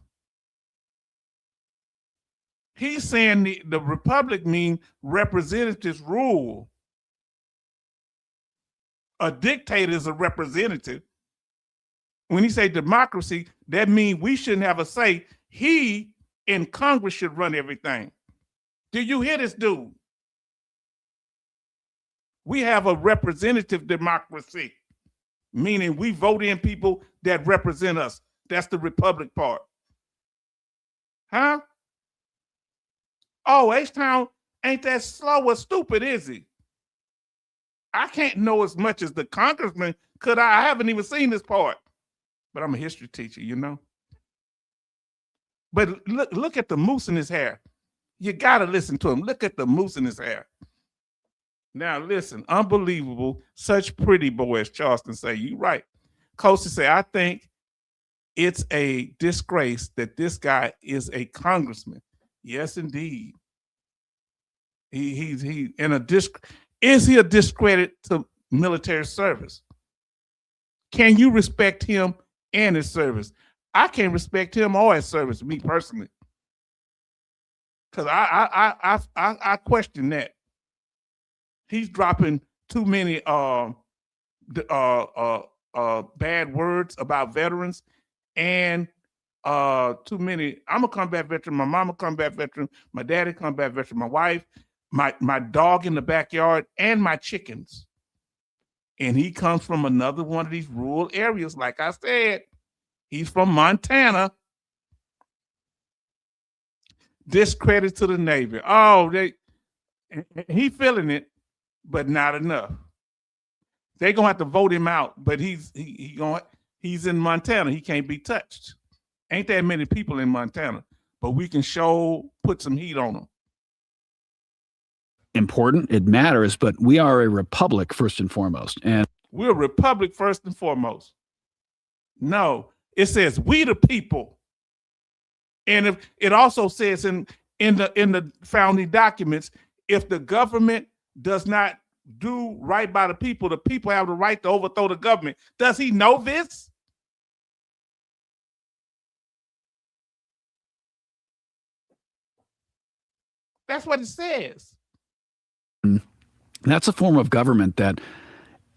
He's saying the republic means representatives rule. A dictator is a representative. When he say democracy, that means we shouldn't have a say. He in Congress should run everything. Do you hear this dude? We have a representative democracy, meaning we vote in people that represent us. That's the republic part. Huh? Oh, H-Town ain't that slow or stupid, is he? I can't know as much as the congressman could. I haven't even seen this part, but I'm a history teacher, But look at the mousse in his hair. You got to listen to him. Look at the mousse in his hair. Now, listen, unbelievable. Such pretty boys, Charleston say. You right. Coastie say, I think it's a disgrace that this guy is a congressman. Yes, indeed. Is he a discredit to military service? Can you respect him and his service? I can't respect him or his service, me personally. Because I question that. He's dropping too many bad words about veterans, and too many. I'm a combat veteran. My mama combat veteran. My daddy combat veteran. My wife, my dog in the backyard, and my chickens. And he comes from another one of these rural areas. Like I said, he's from Montana. Discredit to the Navy. Oh, he feeling it, but not enough. They're gonna have to vote him out, but he's in Montana. He can't be touched. Ain't that many people in Montana, but we can put some heat on them. Important, it matters, but we are a republic first and foremost. And we're a republic first and foremost. No, it says we the people. And if it also says in the founding documents, if the government does not do right by the people have the right to overthrow the government. Does he know this? That's what it says. That's a form of government that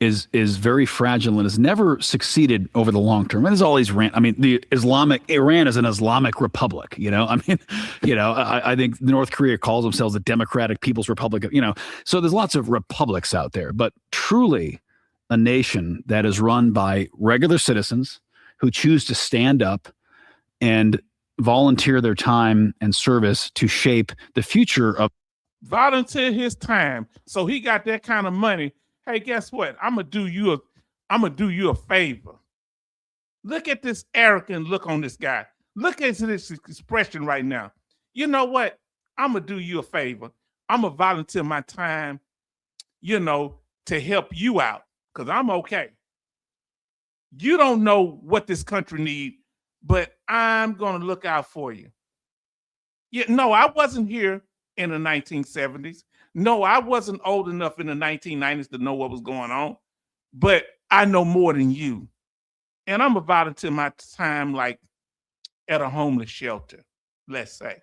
is very fragile and has never succeeded over the long term. And there's all these Iran is an Islamic republic, I mean, I think North Korea calls themselves the Democratic People's Republic, so there's lots of republics out there, but truly a nation that is run by regular citizens who choose to stand up and volunteer their time and service to shape the future of volunteer his time. So he got that kind of money. Hey, guess what? I'm gonna do you a favor. Look at this arrogant look on this guy. Look at this expression right now. You know what? I'm gonna do you a favor. I'm gonna volunteer my time, to help you out, because I'm okay. You don't know what this country needs, but I'm gonna look out for you. No, I wasn't here in the 1970s. No, I wasn't old enough in the 1990s to know what was going on, but I know more than you. And I'm gonna volunteer my time like at a homeless shelter, let's say.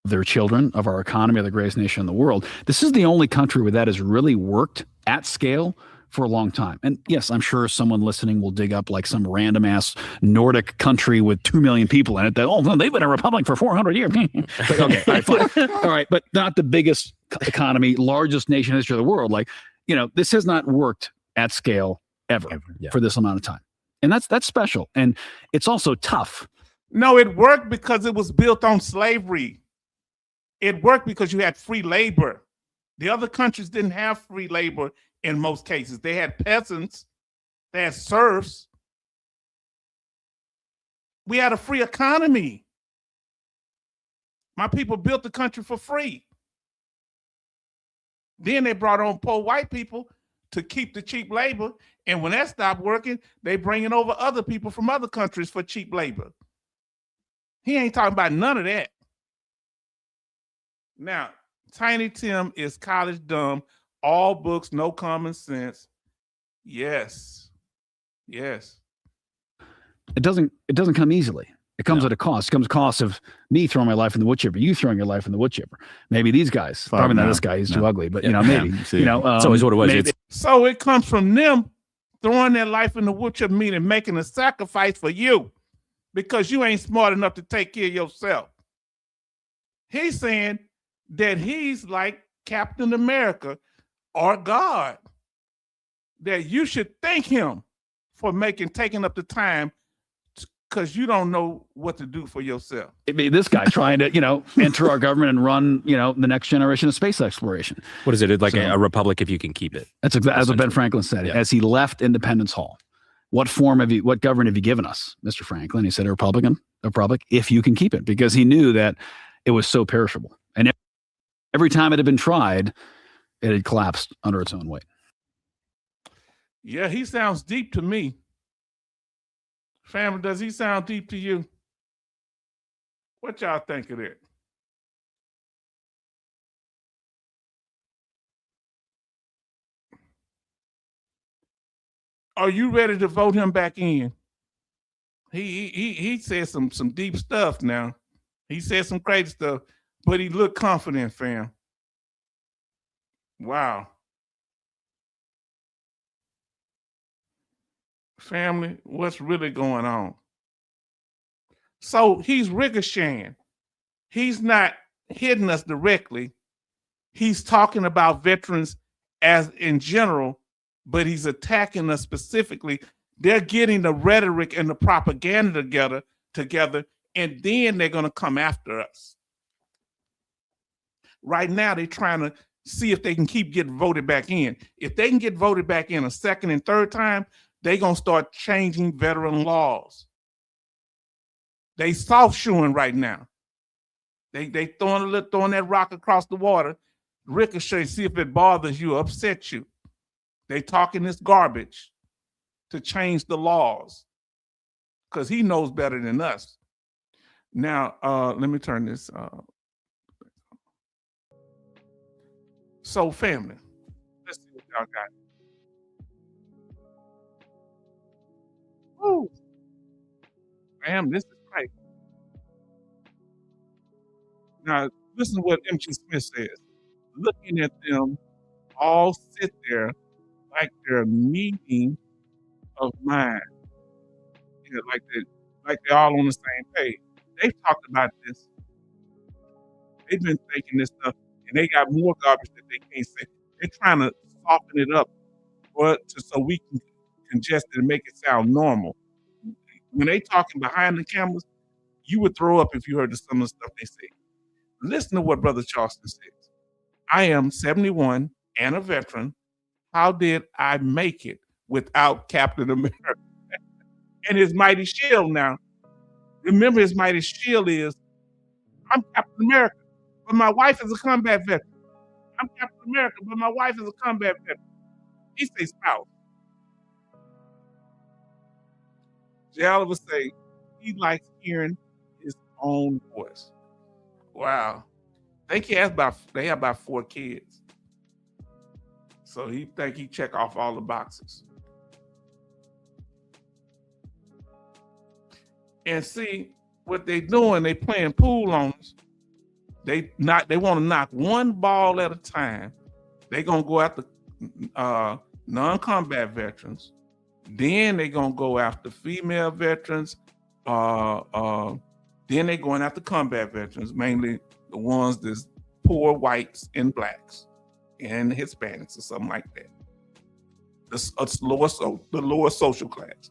Their children, of our economy, of the greatest nation in the world. This is the only country where that has really worked at scale for a long time. And yes, I'm sure someone listening will dig up like some random ass Nordic country with 2 million people in it that, they've been a republic for 400 years. Okay, all right, fine. All right, but not the biggest economy, largest nation in the history of the world. Like, this has not worked at scale ever. For this amount of time. And that's special. And it's also tough. No, it worked because it was built on slavery. It worked because you had free labor. The other countries didn't have free labor in most cases. They had peasants, they had serfs. We had a free economy. My people built the country for free. Then they brought on poor white people to keep the cheap labor. And when that stopped working, they bringing over other people from other countries for cheap labor. He ain't talking about none of that. Now, Tiny Tim is college dumb, all books, no common sense. Yes. It doesn't come easily. It comes at a cost. It comes at a cost of me throwing my life in the wood chipper, you throwing your life in the wood chipper. Maybe these guys, probably not this guy, he's too ugly, but maybe. It's always what it was. So it comes from them throwing their life in the wood chipper, meaning making a sacrifice for you because you ain't smart enough to take care of yourself. He's saying that he's like Captain America or God, that you should thank him for taking up the time because you don't know what to do for yourself. This guy trying to, enter our government and run, the next generation of space exploration. What is it? It's like a republic if you can keep it. That's exactly as what Ben Franklin said. Yeah. As he left Independence Hall, what government have you given us, Mr. Franklin? He said, a republic, if you can keep it, because he knew that it was so perishable. And every time it had been tried, it had collapsed under its own weight. Yeah, he sounds deep to me. Family, does he sound deep to you? What y'all think of it? Are you ready to vote him back in? He said some deep stuff now. He said some crazy stuff, but he looked confident, fam. Wow. Family, what's really going on? So he's ricocheting. He's not hitting us directly, He's talking about veterans as in general, but he's attacking us specifically. They're getting the rhetoric and the propaganda together, and then they're going to come after us. Right now, they're trying to see if they can keep getting voted back in. If they can get voted back in a second and third time, they're going to start changing veteran laws. They soft shoeing right now. They throwing that rock across the water, ricochet, see if it bothers you, upsets you. They talking this garbage to change the laws because he knows better than us. Now, let me turn this. So, family, let's see what y'all got. Woo! Damn, this is great. Now, listen to what M.G. Smith says. Looking at them all sit there like they're a meeting of mind. Yeah, like they're all on the same page. They've talked about this. They've been thinking this stuff, and they got more garbage that they can't say. They're trying to soften it up so we can congest it and make it sound normal. When they talking behind the cameras, you would throw up if you heard some of the stuff they say. Listen to what Brother Charleston says. I am 71 and a veteran. How did I make it without Captain America? And his mighty shield now. Remember, his mighty shield is, I'm Captain America, but my wife is a combat veteran. I'm Captain America, but my wife is a combat veteran. He say spouse. Jay Oliver say he likes hearing his own voice. Wow. I think they have about 4 kids. So he think he check off all the boxes. And see what they doing, they playing pool on us. They want to knock one ball at a time. They gonna go after non-combat veterans. Then they gonna go after female veterans. Then they going after combat veterans, mainly the ones that's poor whites and blacks and Hispanics or something like that. The lower social class.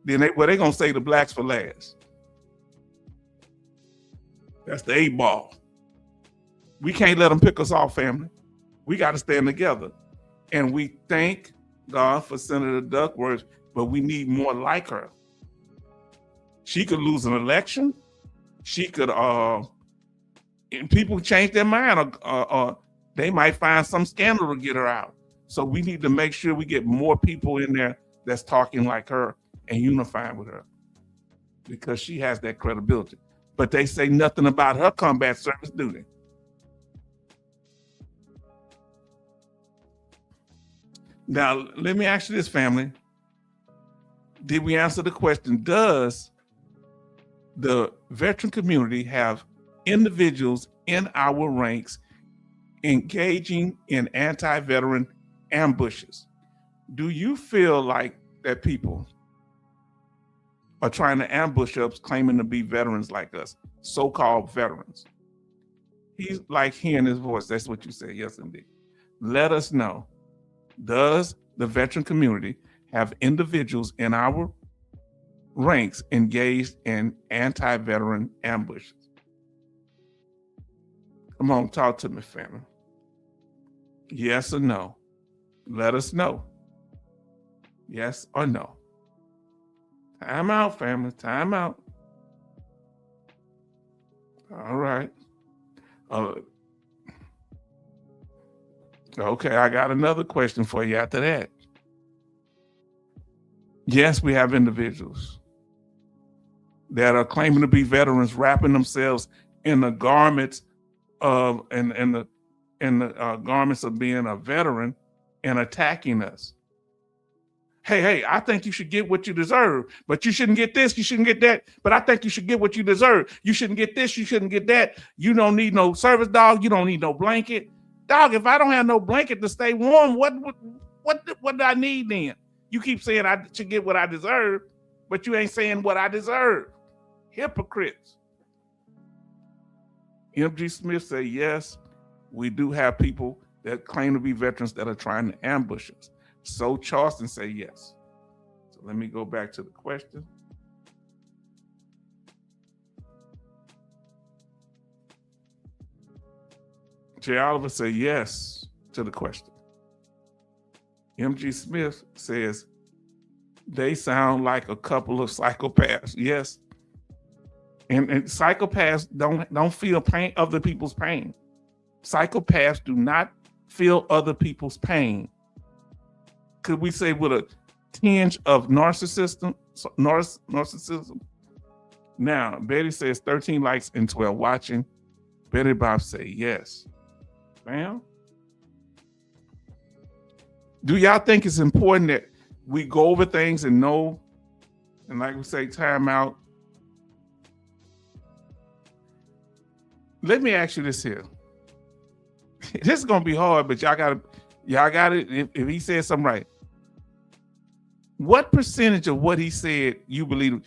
Then they gonna say the blacks for last. That's the 8 ball. We can't let them pick us off, family. We got to stand together. And we thank God for Senator Duckworth, but we need more like her. She could lose an election. She could, and people change their mind, or they might find some scandal to get her out. So we need to make sure we get more people in there that's talking like her and unifying with her, because she has that credibility. But they say nothing about her combat service, do they? Now, let me ask you this, family. Did we answer the question, does the veteran community have individuals in our ranks engaging in anti-veteran ambushes? Do you feel like that people are trying to ambush us, claiming to be veterans like us, so-called veterans? He's like hearing his voice. That's what you said. Yes, indeed. Let us know. Does the veteran community have individuals in our ranks engaged in anti-veteran ambushes? Come on, talk to me, family. Yes or no? Let us know. Yes or no? Time out, family. Time out. All right. Okay, I got another question for you after that. Yes, we have individuals that are claiming to be veterans, wrapping themselves in the garments of garments of being a veteran and attacking us. Hey, I think you should get what you deserve, but you shouldn't get this, you shouldn't get that. But I think you should get what you deserve. You shouldn't get this, you shouldn't get that. You don't need no service dog, you don't need no blanket. Dog, if I don't have no blanket to stay warm, what do I need then? You keep saying I should get what I deserve, but you ain't saying what I deserve. Hypocrites. M.G. Smith said, yes, we do have people that claim to be veterans that are trying to ambush us. So Charleston say yes. So let me go back to the question. Jay Oliver said yes to the question. MG Smith says they sound like a couple of psychopaths. Yes. And psychopaths don't feel pain, other people's pain. Psychopaths do not feel other people's pain. Could we say with a tinge of narcissism? Now, Betty says 13 likes and 12 watching. Betty Bob say yes. Bam. Do y'all think it's important that we go over things and know, and like we say, time out? Let me ask you this here. This is gonna be hard, but y'all got it. If he said something right, what percentage of what he said you believe?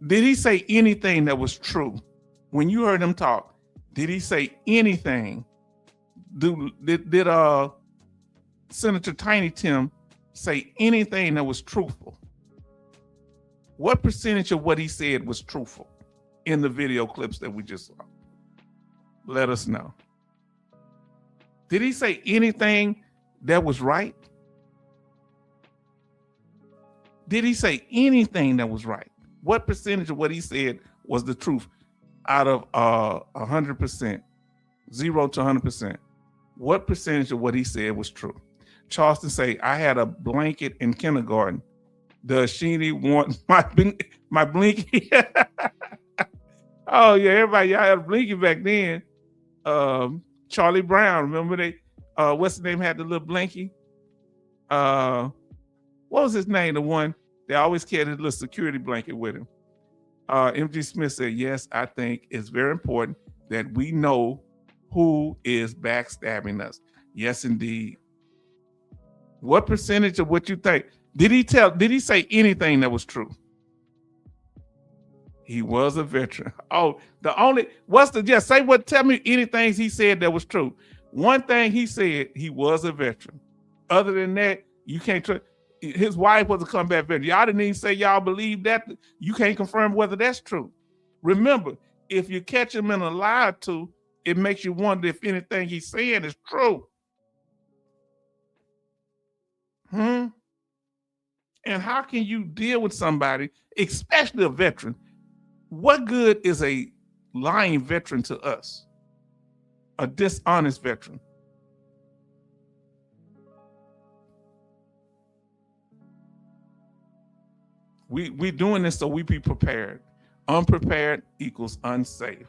Did he say anything that was true? When you heard him talk, did he say anything? Did Senator Tiny Tim say anything that was truthful? What percentage of what he said was truthful in the video clips that we just saw? Let us know. Did he say anything that was right? Did he say anything that was right? What percentage of what he said was the truth out of 100%, 0 to 100%? What percentage of what he said was true? Charleston say, I had a blanket in kindergarten. Does Sheenie want my blanket? Oh yeah, everybody, y'all had a blanket back then. Charlie Brown, remember they, what's the name, had the little blankie? What was his name? The one they always carried his little security blanket with him. MG Smith said, yes, I think it's very important that we know who is backstabbing us. Yes, indeed. What percentage of what you think? Did he say anything that was true? He was a veteran. Oh, tell me anything he said that was true. One thing he said, he was a veteran. Other than that, you can't trust. His wife was a combat veteran. Y'all didn't even say y'all believe that. You can't confirm whether that's true. Remember, if you catch him in a lie or two, it makes you wonder if anything he's saying is true. And how can you deal with somebody, especially a veteran? What good is a lying veteran to us? A dishonest veteran? We doing this so we be prepared. Unprepared equals unsafe.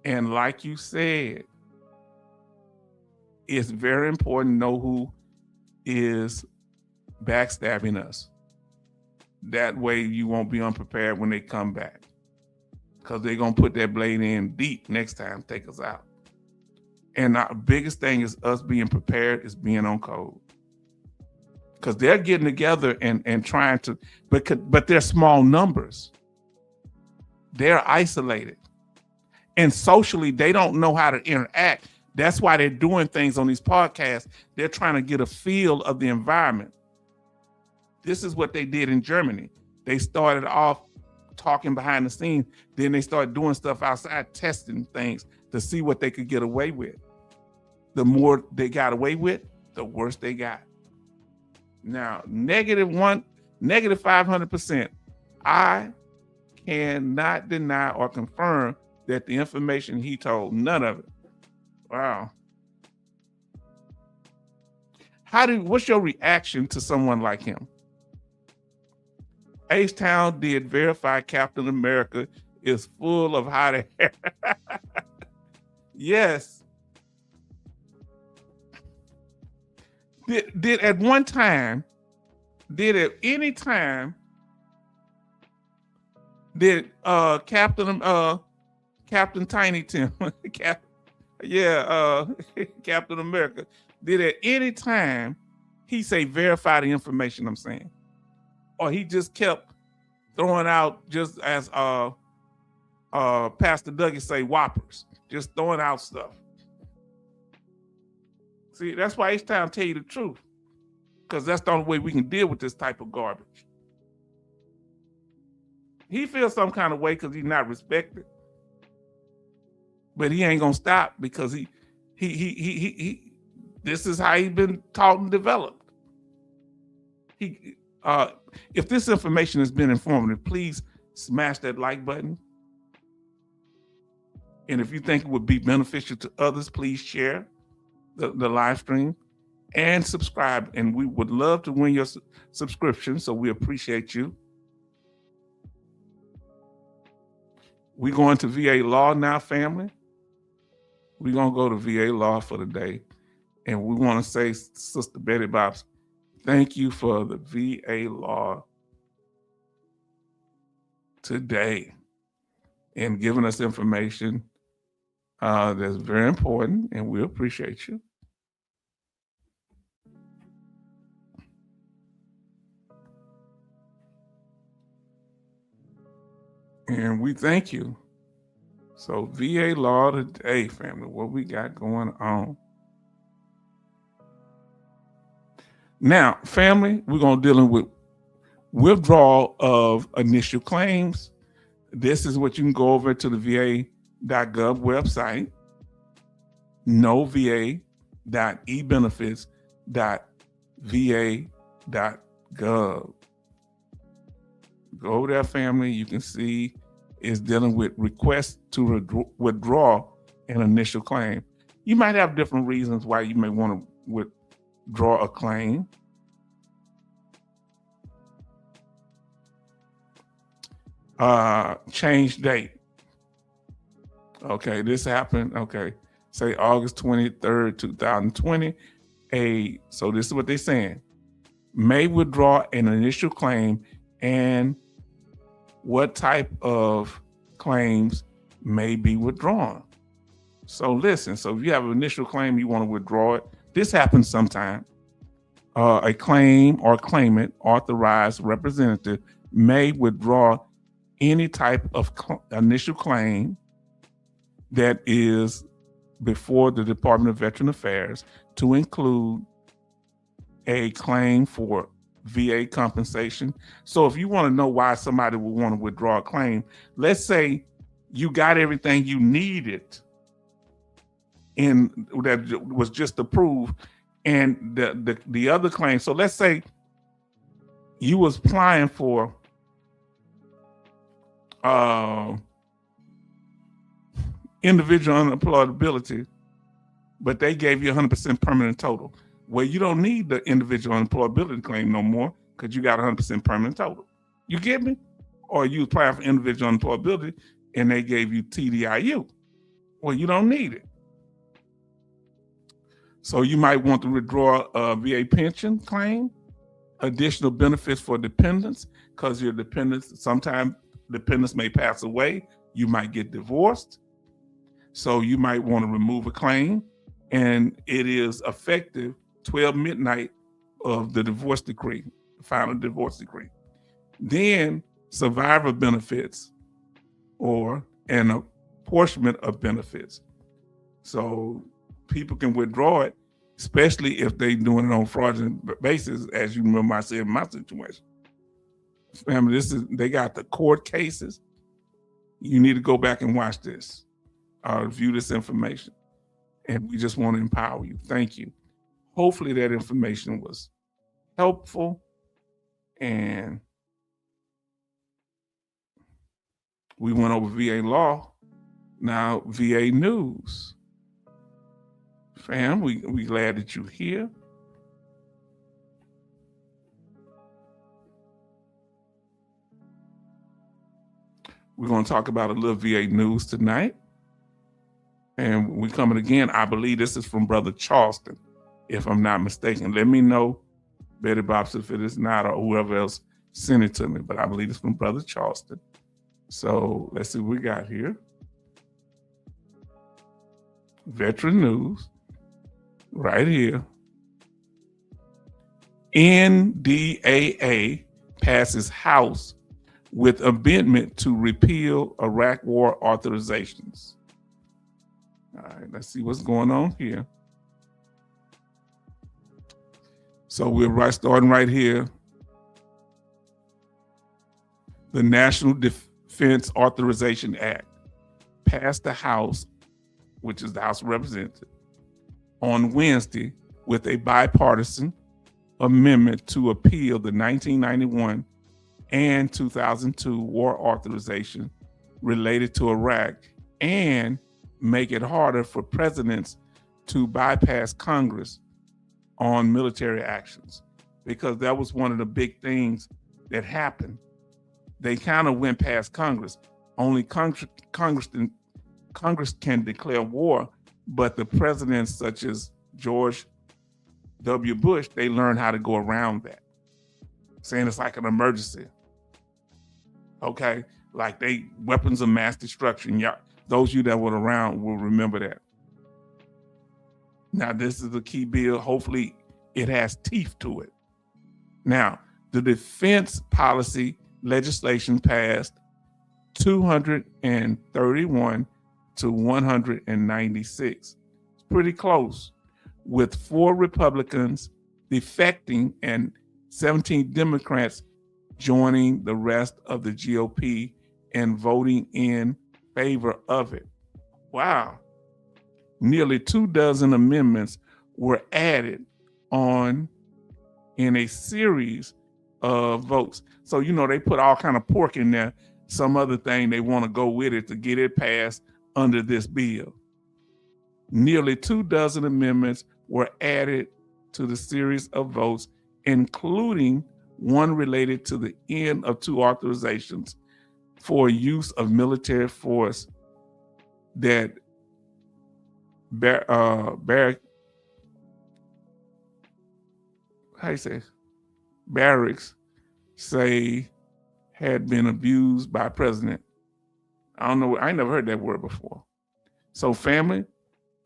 And like you said, it's very important to know who is backstabbing us. That way you won't be unprepared when they come back, because they're going to put that blade in deep next time, take us out. And our biggest thing is us being prepared, is being on code. Because they're getting together and trying to, but they're small numbers. They're isolated. And socially, they don't know how to interact. That's why they're doing things on these podcasts. They're trying to get a feel of the environment. This is what they did in Germany. They started off talking behind the scenes. Then they started doing stuff outside, testing things to see what they could get away with. The more they got away with, the worse they got. Now, negative 500%. I cannot deny or confirm that the information he told, none of it. Wow. What's your reaction to someone like him? H-Town did verify Captain America is full of hot air. Yes. Did at any time, Captain Tiny Tim, Captain America, did at any time he say verify the information I'm saying? Or he just kept throwing out, just as Pastor Dougie say, whoppers, just throwing out stuff? See, that's why H-Town tell you the truth, because that's the only way we can deal with this type of garbage. He feels some kind of way because he's not respected, but he ain't gonna stop because he this is how he's been taught and developed. If this information has been informative, please smash that like button. And if you think it would be beneficial to others, please share the live stream and subscribe. And we would love to win your subscription, so we appreciate you. We're going to VA Law now, family. We're going to go to VA Law for the day. And we want to say, Sister Betty Bobs, thank you for the VA Law today and giving us information that's very important, and we appreciate you. And we thank you. So VA Law today, family, what we got going on. Now, family, we're going to deal with withdrawal of initial claims. This is what you can go over to the VA.gov website, nova.ebenefits.va.gov. Go over there, family. You can see it's dealing with requests to withdraw an initial claim. You might have different reasons why you may want to withdraw a claim. Change date. Okay, this happened. Okay, say August 23rd, 2020. So this is what they're saying. May withdraw an initial claim, and what type of claims may be withdrawn. So listen, so if you have an initial claim, you want to withdraw it. This happens sometime. A claim or claimant authorized representative may withdraw any type of initial claim that is before the Department of Veteran Affairs, to include a claim for VA compensation. So if you want to know why somebody would want to withdraw a claim, let's say you got everything you needed in that was just approved, and the other claim. So let's say you was applying for individual unemployability, but they gave you 100% permanent total. Well, you don't need the individual unemployability claim no more because you got 100% permanent total. You get me? Or you apply for individual unemployability and they gave you TDIU. Well, you don't need it. So you might want to withdraw a VA pension claim, additional benefits for dependents, because your dependents, sometimes dependents may pass away. You might get divorced. So you might want to remove a claim, and it is effective 12 midnight of the divorce decree, the final divorce decree. Then survivor benefits or an apportionment of benefits. So people can withdraw it, especially if they're doing it on fraudulent basis, as you remember I said in my situation. Family, they got the court cases. You need to go back and watch this, view this information. And we just want to empower you. Thank you. Hopefully that information was helpful. And we went over VA law. Now VA news. Fam, we glad that you're here. We're going to talk about a little VA news tonight. And we coming again. I believe this is from Brother Charleston, if I'm not mistaken. Let me know, Betty Bobs, if it is not, or whoever else sent it to me. But I believe it's from Brother Charleston. So let's see what we got here. Veteran news, right here. NDAA passes House with amendment to repeal Iraq War authorizations. All right, let's see what's going on here. So we're starting right here. The National Defense Authorization Act passed the House, which is the House of Representatives, on Wednesday with a bipartisan amendment to repeal the 1991 and 2002 war authorization related to Iraq and make it harder for presidents to bypass Congress on military actions, because that was one of the big things that happened. They kind of went past Congress. Only Congress can declare war, but the presidents such as George W. Bush, they learned how to go around that, saying it's like an emergency. Okay, like they weapons of mass destruction. Yeah, those of you that were around will remember that. Now, this is a key bill. Hopefully, it has teeth to it. Now, the defense policy legislation passed 231 to 196. It's pretty close, with 4 Republicans defecting and 17 Democrats joining the rest of the GOP and voting in favor of it. Wow. Nearly 24 amendments were added on in a series of votes. So, you know, they put all kind of pork in there, some other thing they want to go with it to get it passed under this bill. Nearly 24 amendments were added to the series of votes, including one related to the end of 2 authorizations for use of military force that barracks say had been abused by president. I don't know. I never heard that word before. So family,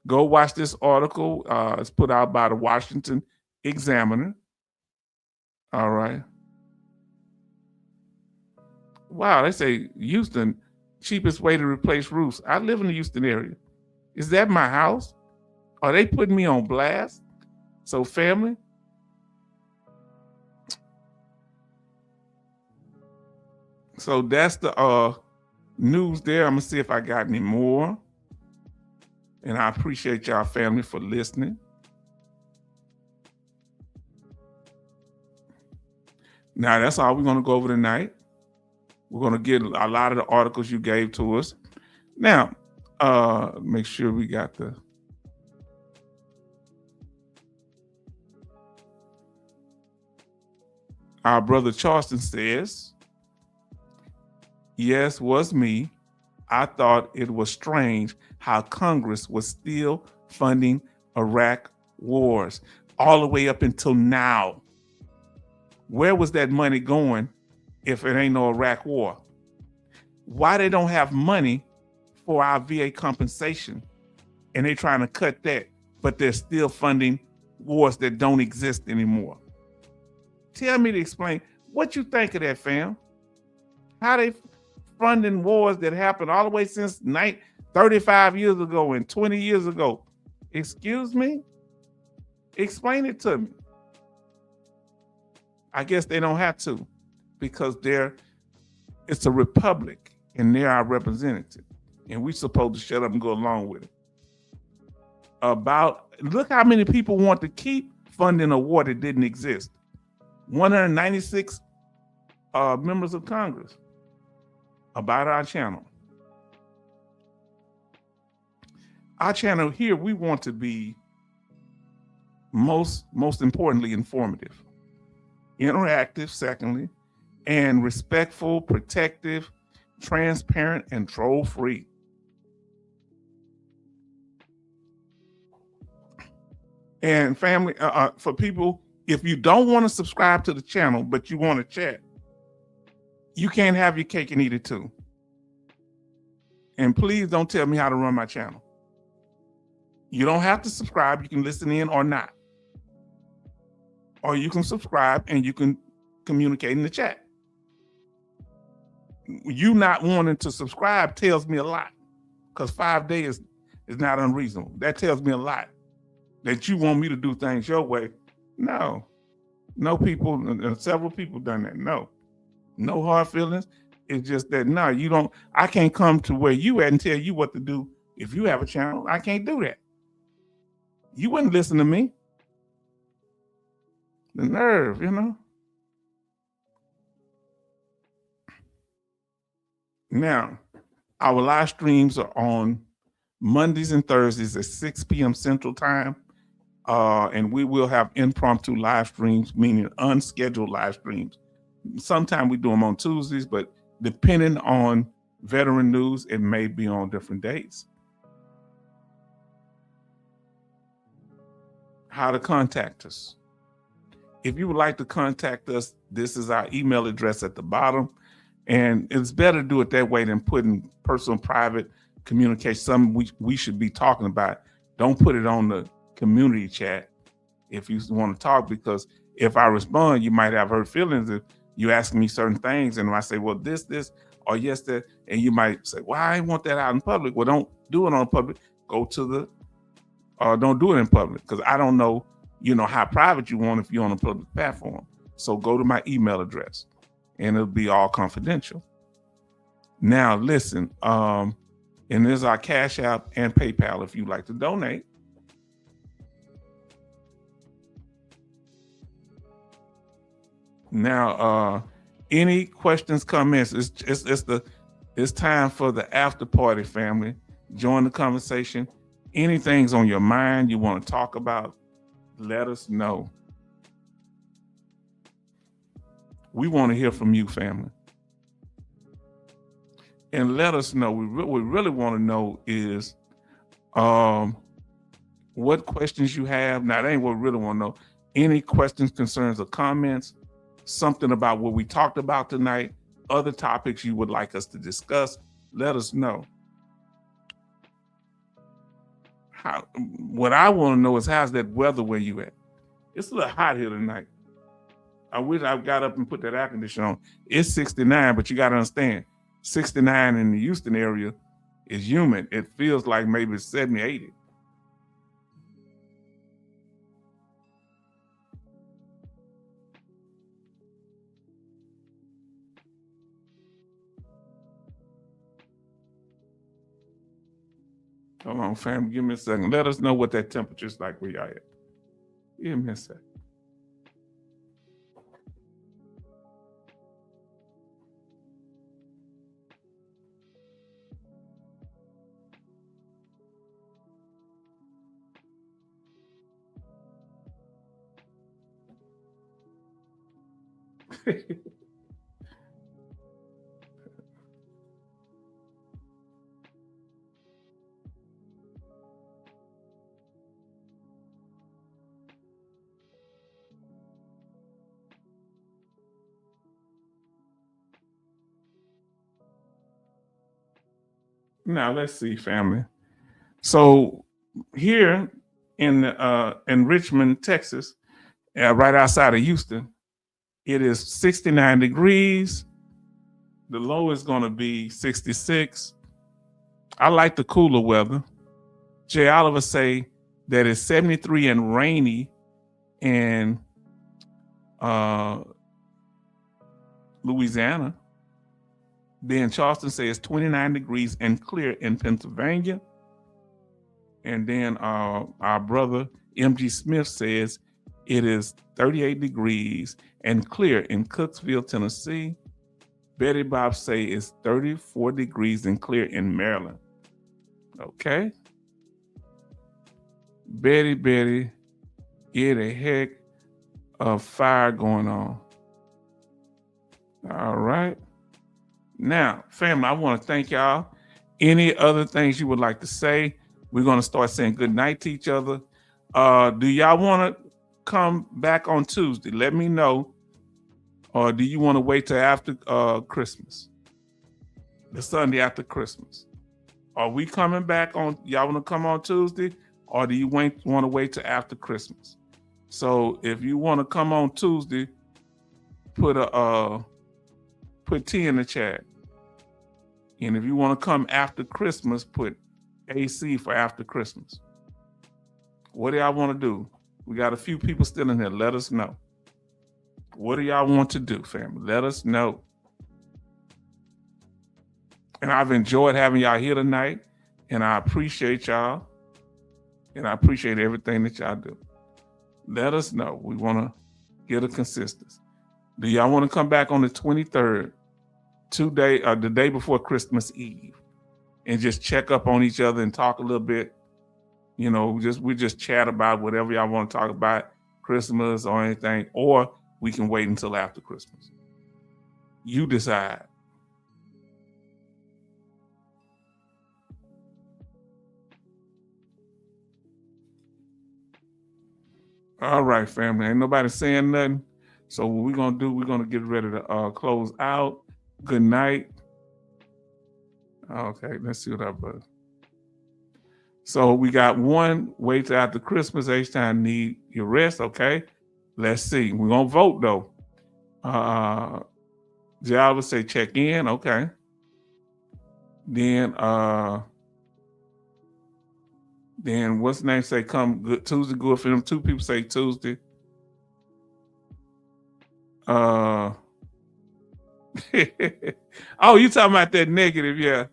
go watch this article. It's put out by the Washington Examiner. All right. Wow, they say Houston, cheapest way to replace roofs. I live in the Houston area. Is that my house? Are they putting me on blast? So family, so that's the news there. I'm gonna see if I got any more. And I appreciate y'all family for listening. Now that's all we're gonna go over tonight. We're gonna get a lot of the articles you gave to us. Now, make sure we got the our brother Charleston says, yes, was me. I thought it was strange how Congress was still funding Iraq wars all the way up until now. Where was that money going if it ain't no Iraq war? Why they don't have money for our VA compensation and they trying to cut that, but they're still funding wars that don't exist anymore? Tell me to explain what you think of that, fam. How they funding wars that happened all the way since 35 years ago and 20 years ago. Excuse me? Explain it to me. I guess they don't have to, because it's a republic and they're our representative. And we're supposed to shut up and go along with it. Look how many people want to keep funding a war that didn't exist. 196 members of Congress. About our channel. Our channel here, we want to be most importantly informative, interactive, secondly, and respectful, protective, transparent, and troll-free. And family, for people, if you don't want to subscribe to the channel, but you want to chat, you can't have your cake and eat it too. And please don't tell me how to run my channel. You don't have to subscribe. You can listen in or not. Or you can subscribe and you can communicate in the chat. You not wanting to subscribe tells me a lot, because 5 days is not unreasonable. That tells me a lot, that you want me to do things your way. No, No people, several people done that. No hard feelings. It's just that no, you don't. I can't come to where you at and tell you what to do. If you have a channel, I can't do that. You wouldn't listen to me. The nerve, you know. Now, our live streams are on Mondays and Thursdays at 6 p.m. Central Time. And we will have impromptu live streams, meaning unscheduled live streams. Sometimes we do them on Tuesdays, but depending on veteran news, it may be on different dates. How to contact us. If you would like to contact us, this is our email address at the bottom. And it's better to do it that way than putting personal, private communication, something we should be talking about. Don't put it on the community chat if you want to talk, because if I respond, you might have hurt feelings if you asking me certain things. And I say, well, this, or yes, that, and you might say, well, I want that out in public. Well, don't do it on public. Go to the, don't do it in public, because I don't know, how private you want if you're on a public platform. So go to my email address and it'll be all confidential. Now, listen, and there's our Cash App and PayPal if you'd like to donate. Now, any questions, comments? It's time for the after party, family. Join the conversation. Anything's on your mind you want to talk about, let us know. We want to hear from you, family. And let us know. What we really want to know is what questions you have. Now, that ain't what we really want to know. Any questions, concerns, or comments, something about what we talked about tonight, other topics you would like us to discuss, let us know. What I want to know is, how's that weather where you at? It's a little hot here tonight. I wish I got up and put that air conditioner on. It's 69, but you got to understand, 69 in the Houston area is humid. It feels like maybe 70, 80. Hold on, fam, give me a second. Let us know what that temperature is like where y'all at. Give me a second. Now let's see, family. So here in Richmond, Texas, right outside of Houston, it is 69 degrees. The low is going to be 66. I like the cooler weather. Jay Oliver say that it's 73 and rainy in Louisiana. Then Charleston says 29 degrees and clear in Pennsylvania. And then our brother MG Smith says it is 38 degrees and clear in Cooksville, Tennessee. Betty Bob say it's 34 degrees and clear in Maryland. Okay. Betty, get a heck of fire going on. All right. Now, family, I want to thank y'all. Any other things you would like to say? We're going to start saying good night to each other. Do y'all want to come back on Tuesday? Let me know. Or do you want to wait till after Christmas? The Sunday after Christmas. Are we coming back on? Y'all want to come on Tuesday? Or do you want to wait till after Christmas? So if you want to come on Tuesday, put T in the chat. And if you want to come after Christmas, put AC for after Christmas. What do y'all want to do? We got a few people still in here. Let us know. What do y'all want to do, family? Let us know. And I've enjoyed having y'all here tonight, and I appreciate y'all, and I appreciate everything that y'all do. Let us know. We want to get a consistency. Do y'all want to come back on the 23rd, the day before Christmas Eve, and just check up on each other and talk a little bit? You know, we just chat about whatever y'all want to talk about, Christmas or anything, or we can wait until after Christmas. You decide. All right, family. Ain't nobody saying nothing. So what we're going to do, we're going to get ready to close out. Good night. Okay, let's see what I put. So we got one, wait till after Christmas, H-Town need your rest, okay? Let's see. We're going to vote, though. Java say check in, okay. Then what's the name say come good Tuesday, good for them. 2 people say Tuesday. Oh, you talking about that negative, yeah.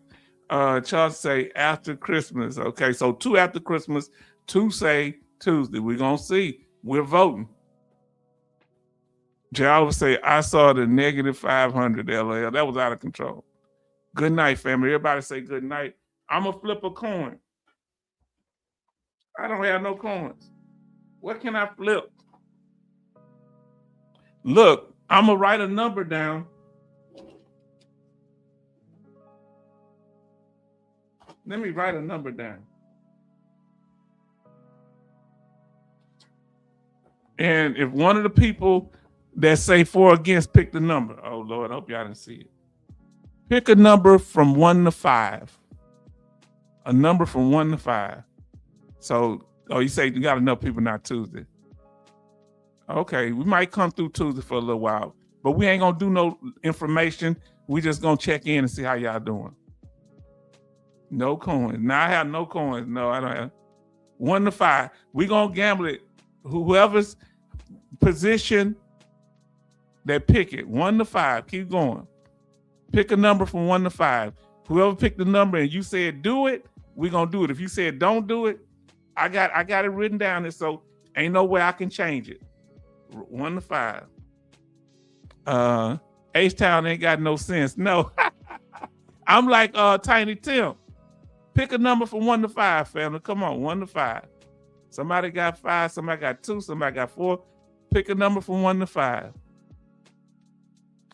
Charles say after Christmas. Okay, so 2 after Christmas, 2 say Tuesday. We're gonna see. We're voting. Java say I saw the negative 500 LL. That was out of control. Good night, family. Everybody say good night. I'm gonna flip a coin. I don't have no coins. What can I flip? Look, I'm gonna write a number down. Let me write a number down. And if one of the people that say for or against, pick the number. Oh Lord, I hope y'all didn't see it. Pick a number from 1 to 5. A number from 1 to 5. So, you say you got enough people, not Tuesday. Okay, we might come through Tuesday for a little while, but we ain't gonna do no information. We just gonna check in and see how y'all doing. No coins. Now I have no coins. No, I don't have. 1 to 5. We gonna gamble it. Whoever's position, that pick it. 1 to 5. Keep going. Pick a number from 1 to 5. Whoever picked the number and you said do it, we gonna do it. If you said don't do it, I got it written down there, so ain't no way I can change it. 1 to 5. H-Town ain't got no sense. No. I'm like Tiny Tim. Pick a number from 1 to 5, family. Come on, 1 to 5. Somebody got 5, somebody got 2, somebody got 4. Pick a number from 1 to 5.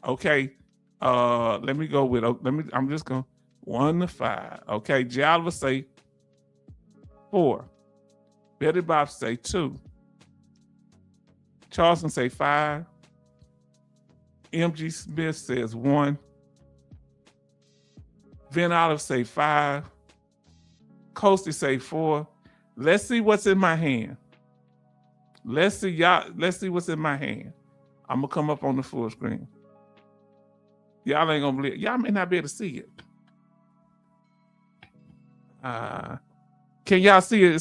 Okay. Let me go with I'm just going 1 to 5. Okay, Jalva say 4. Betty Bob say 2. Charleston say 5. MG Smith says 1. Vin Olive say 5. Coasty say 4. Let's see what's in my hand. Let's see what's in my hand. I'm gonna come up on the full screen. Y'all ain't gonna believe. Y'all may not be able to see it. Can y'all see it?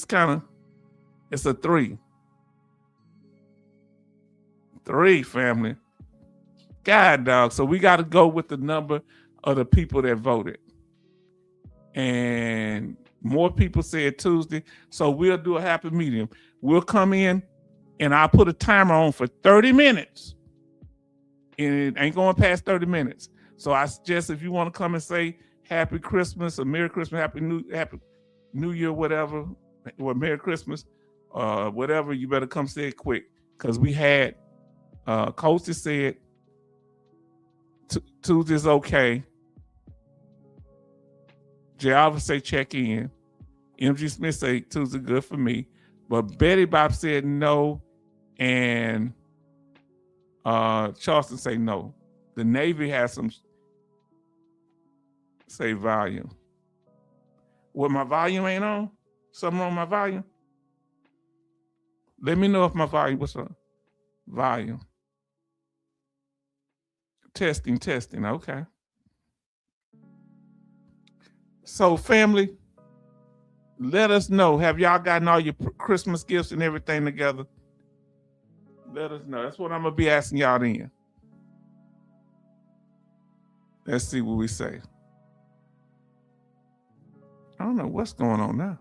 It's a 3. 3, family. God, dog. So we got to go with the number of the people that voted. And more people said Tuesday. So we'll do a happy medium. We'll come in and I'll put a timer on for 30 minutes. And it ain't going past 30 minutes. So I suggest if you want to come and say Happy Christmas or Merry Christmas, Happy New Year, whatever, or Merry Christmas, whatever, you better come say it quick. Because we had Coasty said Tuesday's okay. J. Alva say check in. MG Smith say Tuesday good for me. But Betty Bob said no. And Charleston say no. The Navy has some say volume. What, my volume ain't on? Something wrong with my volume? Let me know if my volume, what's up? Volume. Testing, okay. So family, let us know. Have y'all gotten all your Christmas gifts and everything together? Let us know. That's what I'm gonna be asking y'all then. Let's see what we say. I don't know what's going on now.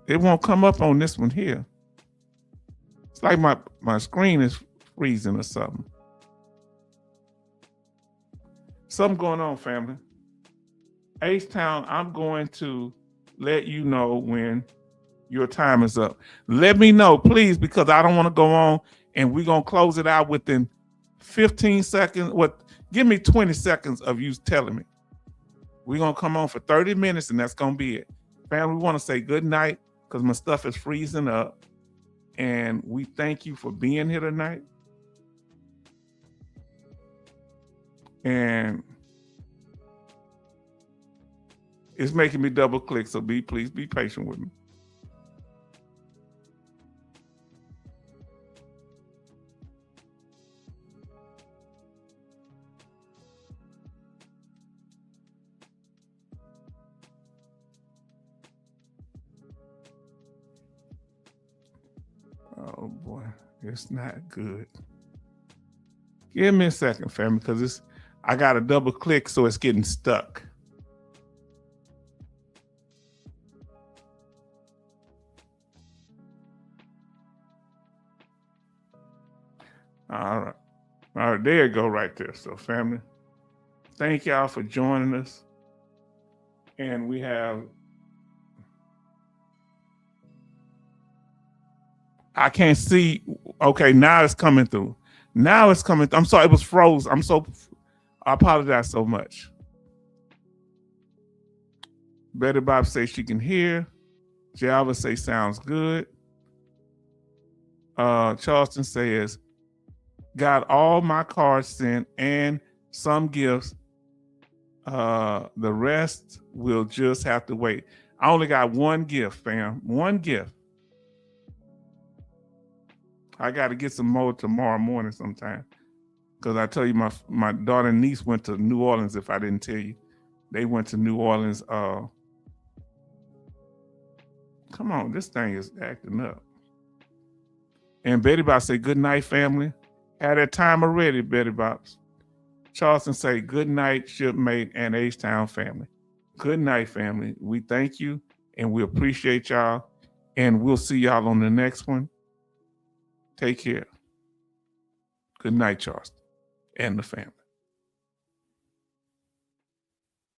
It won't come up on this one here. It's like my screen is freezing or something. Something going on, family. H-Town, I'm going to let you know when your time is up. Let me know, please, because I don't want to go on and we're going to close it out within 15 seconds. Give me 20 seconds of you telling me. We're going to come on for 30 minutes and that's going to be it. Family, we want to say good night because my stuff is freezing up. And we thank you for being here tonight. And it's making me double click, so please be patient with me. Oh boy, it's not good. Give me a second, family, because I got to double click, so it's getting stuck. All right, there you go right there. So family, thank y'all for joining us. And we have, I can't see. Okay, now it's coming through. Now it's coming. I'm sorry, it was froze. I apologize so much. Betty Bob says she can hear. Java say sounds good. Charleston says, got all my cards sent and some gifts. The rest will just have to wait. I only got one gift, fam. One gift. I got to get some more tomorrow morning sometime. Because I tell you, my daughter and niece went to New Orleans, if I didn't tell you. They went to New Orleans. Come on, this thing is acting up. And Betty Bob say, good night, family. Had that time already, Betty Bops. Charleston say, good night, shipmate and H-Town family. Good night, family. We thank you and we appreciate y'all. And we'll see y'all on the next one. Take care. Good night, Charleston and the family.